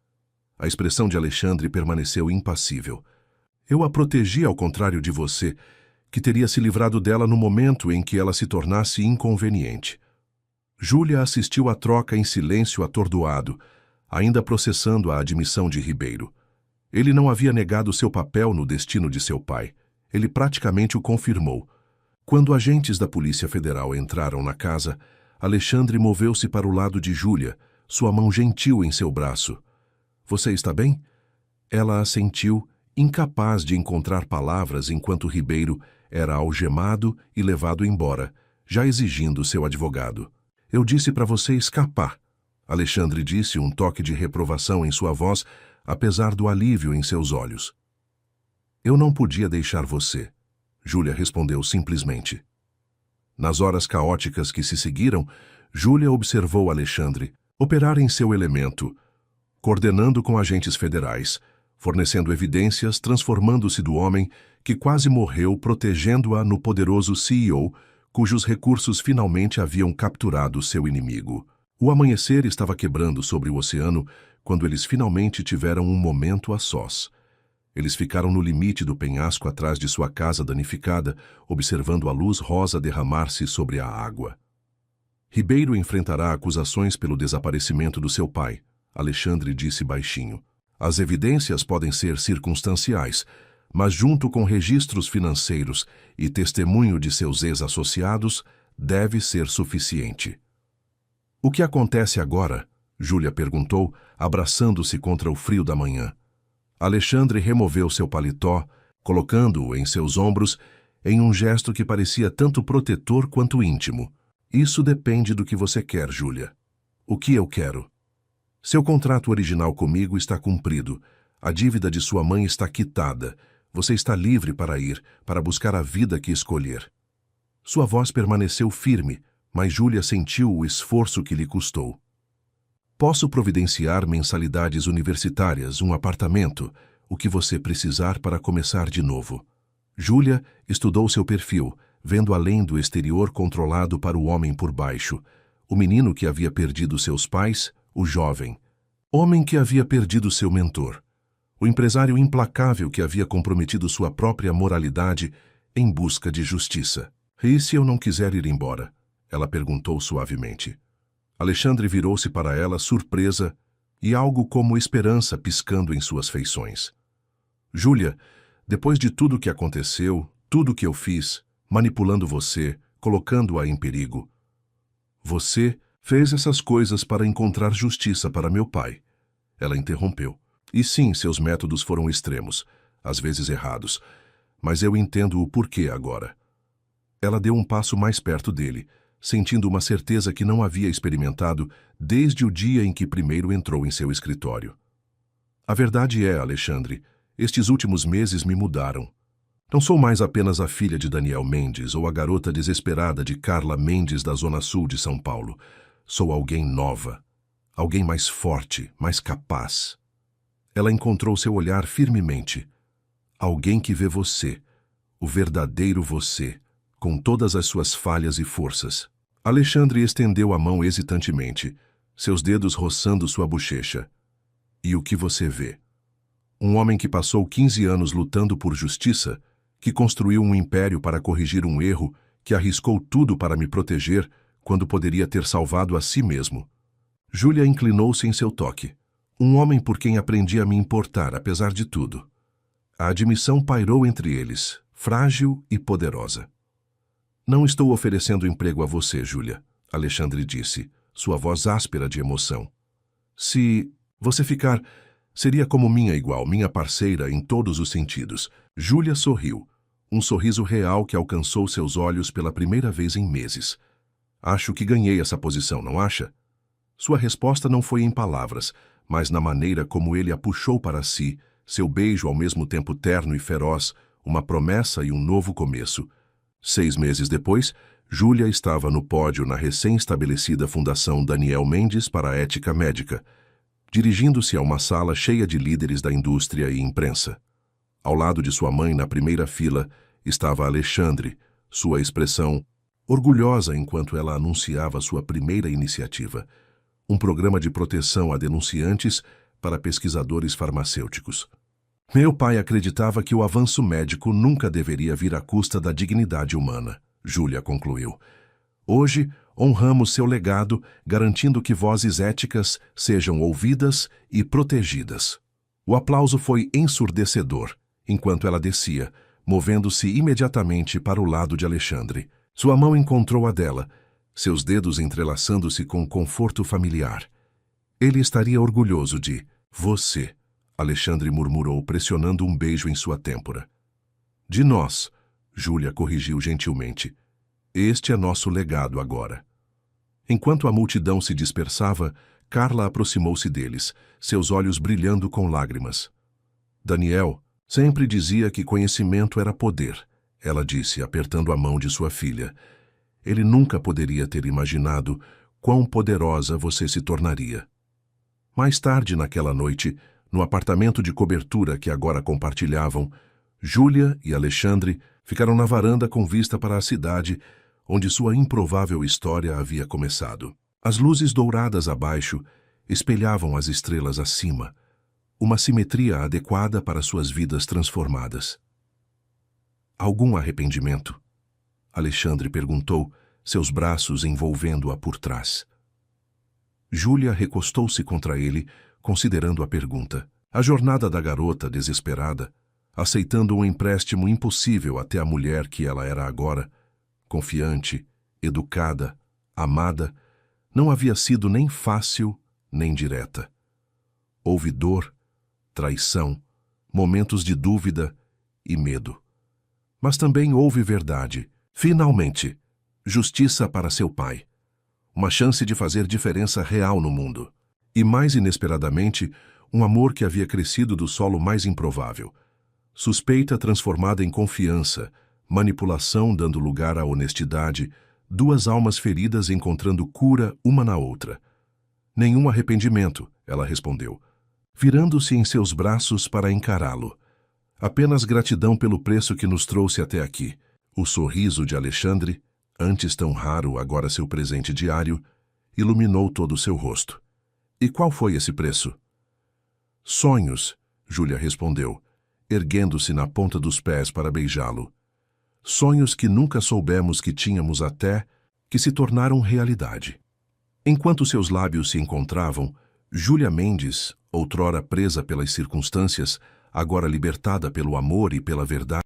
A expressão de Alexandre permaneceu impassível. Eu a protegi ao contrário de você, que teria se livrado dela no momento em que ela se tornasse inconveniente. Júlia assistiu à troca em silêncio atordoado, ainda processando a admissão de Ribeiro. Ele não havia negado seu papel no destino de seu pai. Ele praticamente o confirmou. Quando agentes da Polícia Federal entraram na casa, Alexandre moveu-se para o lado de Júlia, sua mão gentil em seu braço. Você está bem? Ela assentiu, incapaz de encontrar palavras enquanto Ribeiro era algemado e levado embora, já exigindo seu advogado. Eu disse para você escapar. Alexandre disse, um toque de reprovação em sua voz, apesar do alívio em seus olhos. Eu não podia deixar você, Júlia respondeu simplesmente. Nas horas caóticas que se seguiram, Júlia observou Alexandre operar em seu elemento, coordenando com agentes federais, fornecendo evidências, transformando-se do homem que quase morreu protegendo-a no poderoso CEO, cujos recursos finalmente haviam capturado seu inimigo. O amanhecer estava quebrando sobre o oceano quando eles finalmente tiveram um momento a sós. Eles ficaram no limite do penhasco atrás de sua casa danificada, observando a luz rosa derramar-se sobre a água. Ribeiro enfrentará acusações pelo desaparecimento do seu pai, Alexandre disse baixinho. As evidências podem ser circunstanciais, mas junto com registros financeiros e testemunho de seus ex-associados, deve ser suficiente. O que acontece agora? Júlia perguntou, abraçando-se contra o frio da manhã. Alexandre removeu seu paletó, colocando-o em seus ombros, em um gesto que parecia tanto protetor quanto íntimo. Isso depende do que você quer, Júlia. O que eu quero? Seu contrato original comigo está cumprido. A dívida de sua mãe está quitada. Você está livre para ir, para buscar a vida que escolher. Sua voz permaneceu firme, mas Júlia sentiu o esforço que lhe custou. Posso providenciar mensalidades universitárias, um apartamento, o que você precisar para começar de novo. Júlia estudou seu perfil, vendo além do exterior controlado para o homem por baixo, o menino que havia perdido seus pais, o jovem, homem que havia perdido seu mentor, o empresário implacável que havia comprometido sua própria moralidade em busca de justiça. E se eu não quiser ir embora? Ela perguntou suavemente. Alexandre virou-se para ela, surpresa, e algo como esperança piscando em suas feições. Júlia, depois de tudo que aconteceu, tudo que eu fiz, manipulando você, colocando-a em perigo, você fez essas coisas para encontrar justiça para meu pai. Ela interrompeu. E sim, seus métodos foram extremos, às vezes errados, mas eu entendo o porquê agora. Ela deu um passo mais perto dele, sentindo uma certeza que não havia experimentado desde o dia em que primeiro entrou em seu escritório. A verdade é, Alexandre, estes últimos meses me mudaram. Não sou mais apenas a filha de Daniel Mendes ou a garota desesperada de Carla Mendes da Zona Sul de São Paulo. Sou alguém nova, alguém mais forte, mais capaz. Ela encontrou seu olhar firmemente. Alguém que vê você, o verdadeiro você, com todas as suas falhas e forças. Alexandre estendeu a mão hesitantemente, seus dedos roçando sua bochecha. E o que você vê? Um homem que passou 15 anos lutando por justiça, que construiu um império para corrigir um erro, que arriscou tudo para me proteger, quando poderia ter salvado a si mesmo. Júlia inclinou-se em seu toque. Um homem por quem aprendi a me importar, apesar de tudo. A admissão pairou entre eles, frágil e poderosa. Não estou oferecendo emprego a você, Júlia, Alexandre disse, sua voz áspera de emoção. Se você ficar, seria como minha igual, minha parceira em todos os sentidos. Júlia sorriu, um sorriso real que alcançou seus olhos pela primeira vez em meses. Acho que ganhei essa posição, não acha? Sua resposta não foi em palavras, mas na maneira como ele a puxou para si, seu beijo ao mesmo tempo terno e feroz, uma promessa e um novo começo. 6 meses depois, Júlia estava no pódio na recém-estabelecida Fundação Daniel Mendes para a Ética Médica, dirigindo-se a uma sala cheia de líderes da indústria e imprensa. Ao lado de sua mãe, na primeira fila, estava Alexandre, sua expressão orgulhosa enquanto ela anunciava sua primeira iniciativa, um programa de proteção a denunciantes para pesquisadores farmacêuticos. Meu pai acreditava que o avanço médico nunca deveria vir à custa da dignidade humana, Júlia concluiu. Hoje, honramos seu legado, garantindo que vozes éticas sejam ouvidas e protegidas. O aplauso foi ensurdecedor, enquanto ela descia, movendo-se imediatamente para o lado de Alexandre. Sua mão encontrou a dela, seus dedos entrelaçando-se com conforto familiar. Ele estaria orgulhoso de você, Alexandre murmurou, pressionando um beijo em sua têmpora. De nós, Júlia corrigiu gentilmente. Este é nosso legado agora. Enquanto a multidão se dispersava, Carla aproximou-se deles, seus olhos brilhando com lágrimas. Daniel sempre dizia que conhecimento era poder, ela disse, apertando a mão de sua filha. Ele nunca poderia ter imaginado quão poderosa você se tornaria. Mais tarde naquela noite, no apartamento de cobertura que agora compartilhavam, Júlia e Alexandre ficaram na varanda com vista para a cidade, onde sua improvável história havia começado. As luzes douradas abaixo espelhavam as estrelas acima, uma simetria adequada para suas vidas transformadas. Algum arrependimento? Alexandre perguntou, seus braços envolvendo-a por trás. Júlia recostou-se contra ele, considerando a pergunta. A jornada da garota desesperada, aceitando um empréstimo impossível até a mulher que ela era agora, confiante, educada, amada, não havia sido nem fácil nem direta. Houve dor, traição, momentos de dúvida e medo. Mas também houve verdade. Finalmente, justiça para seu pai. Uma chance de fazer diferença real no mundo. E mais inesperadamente, um amor que havia crescido do solo mais improvável. Suspeita transformada em confiança, manipulação dando lugar à honestidade, duas almas feridas encontrando cura uma na outra. Nenhum arrependimento, ela respondeu, virando-se em seus braços para encará-lo. Apenas gratidão pelo preço que nos trouxe até aqui. O sorriso de Alexandre, antes tão raro, agora seu presente diário, iluminou todo o seu rosto. E qual foi esse preço? Sonhos, Júlia respondeu, erguendo-se na ponta dos pés para beijá-lo. Sonhos que nunca soubemos que tínhamos até que se tornaram realidade. Enquanto seus lábios se encontravam, Júlia Mendes, outrora presa pelas circunstâncias, agora libertada pelo amor e pela verdade,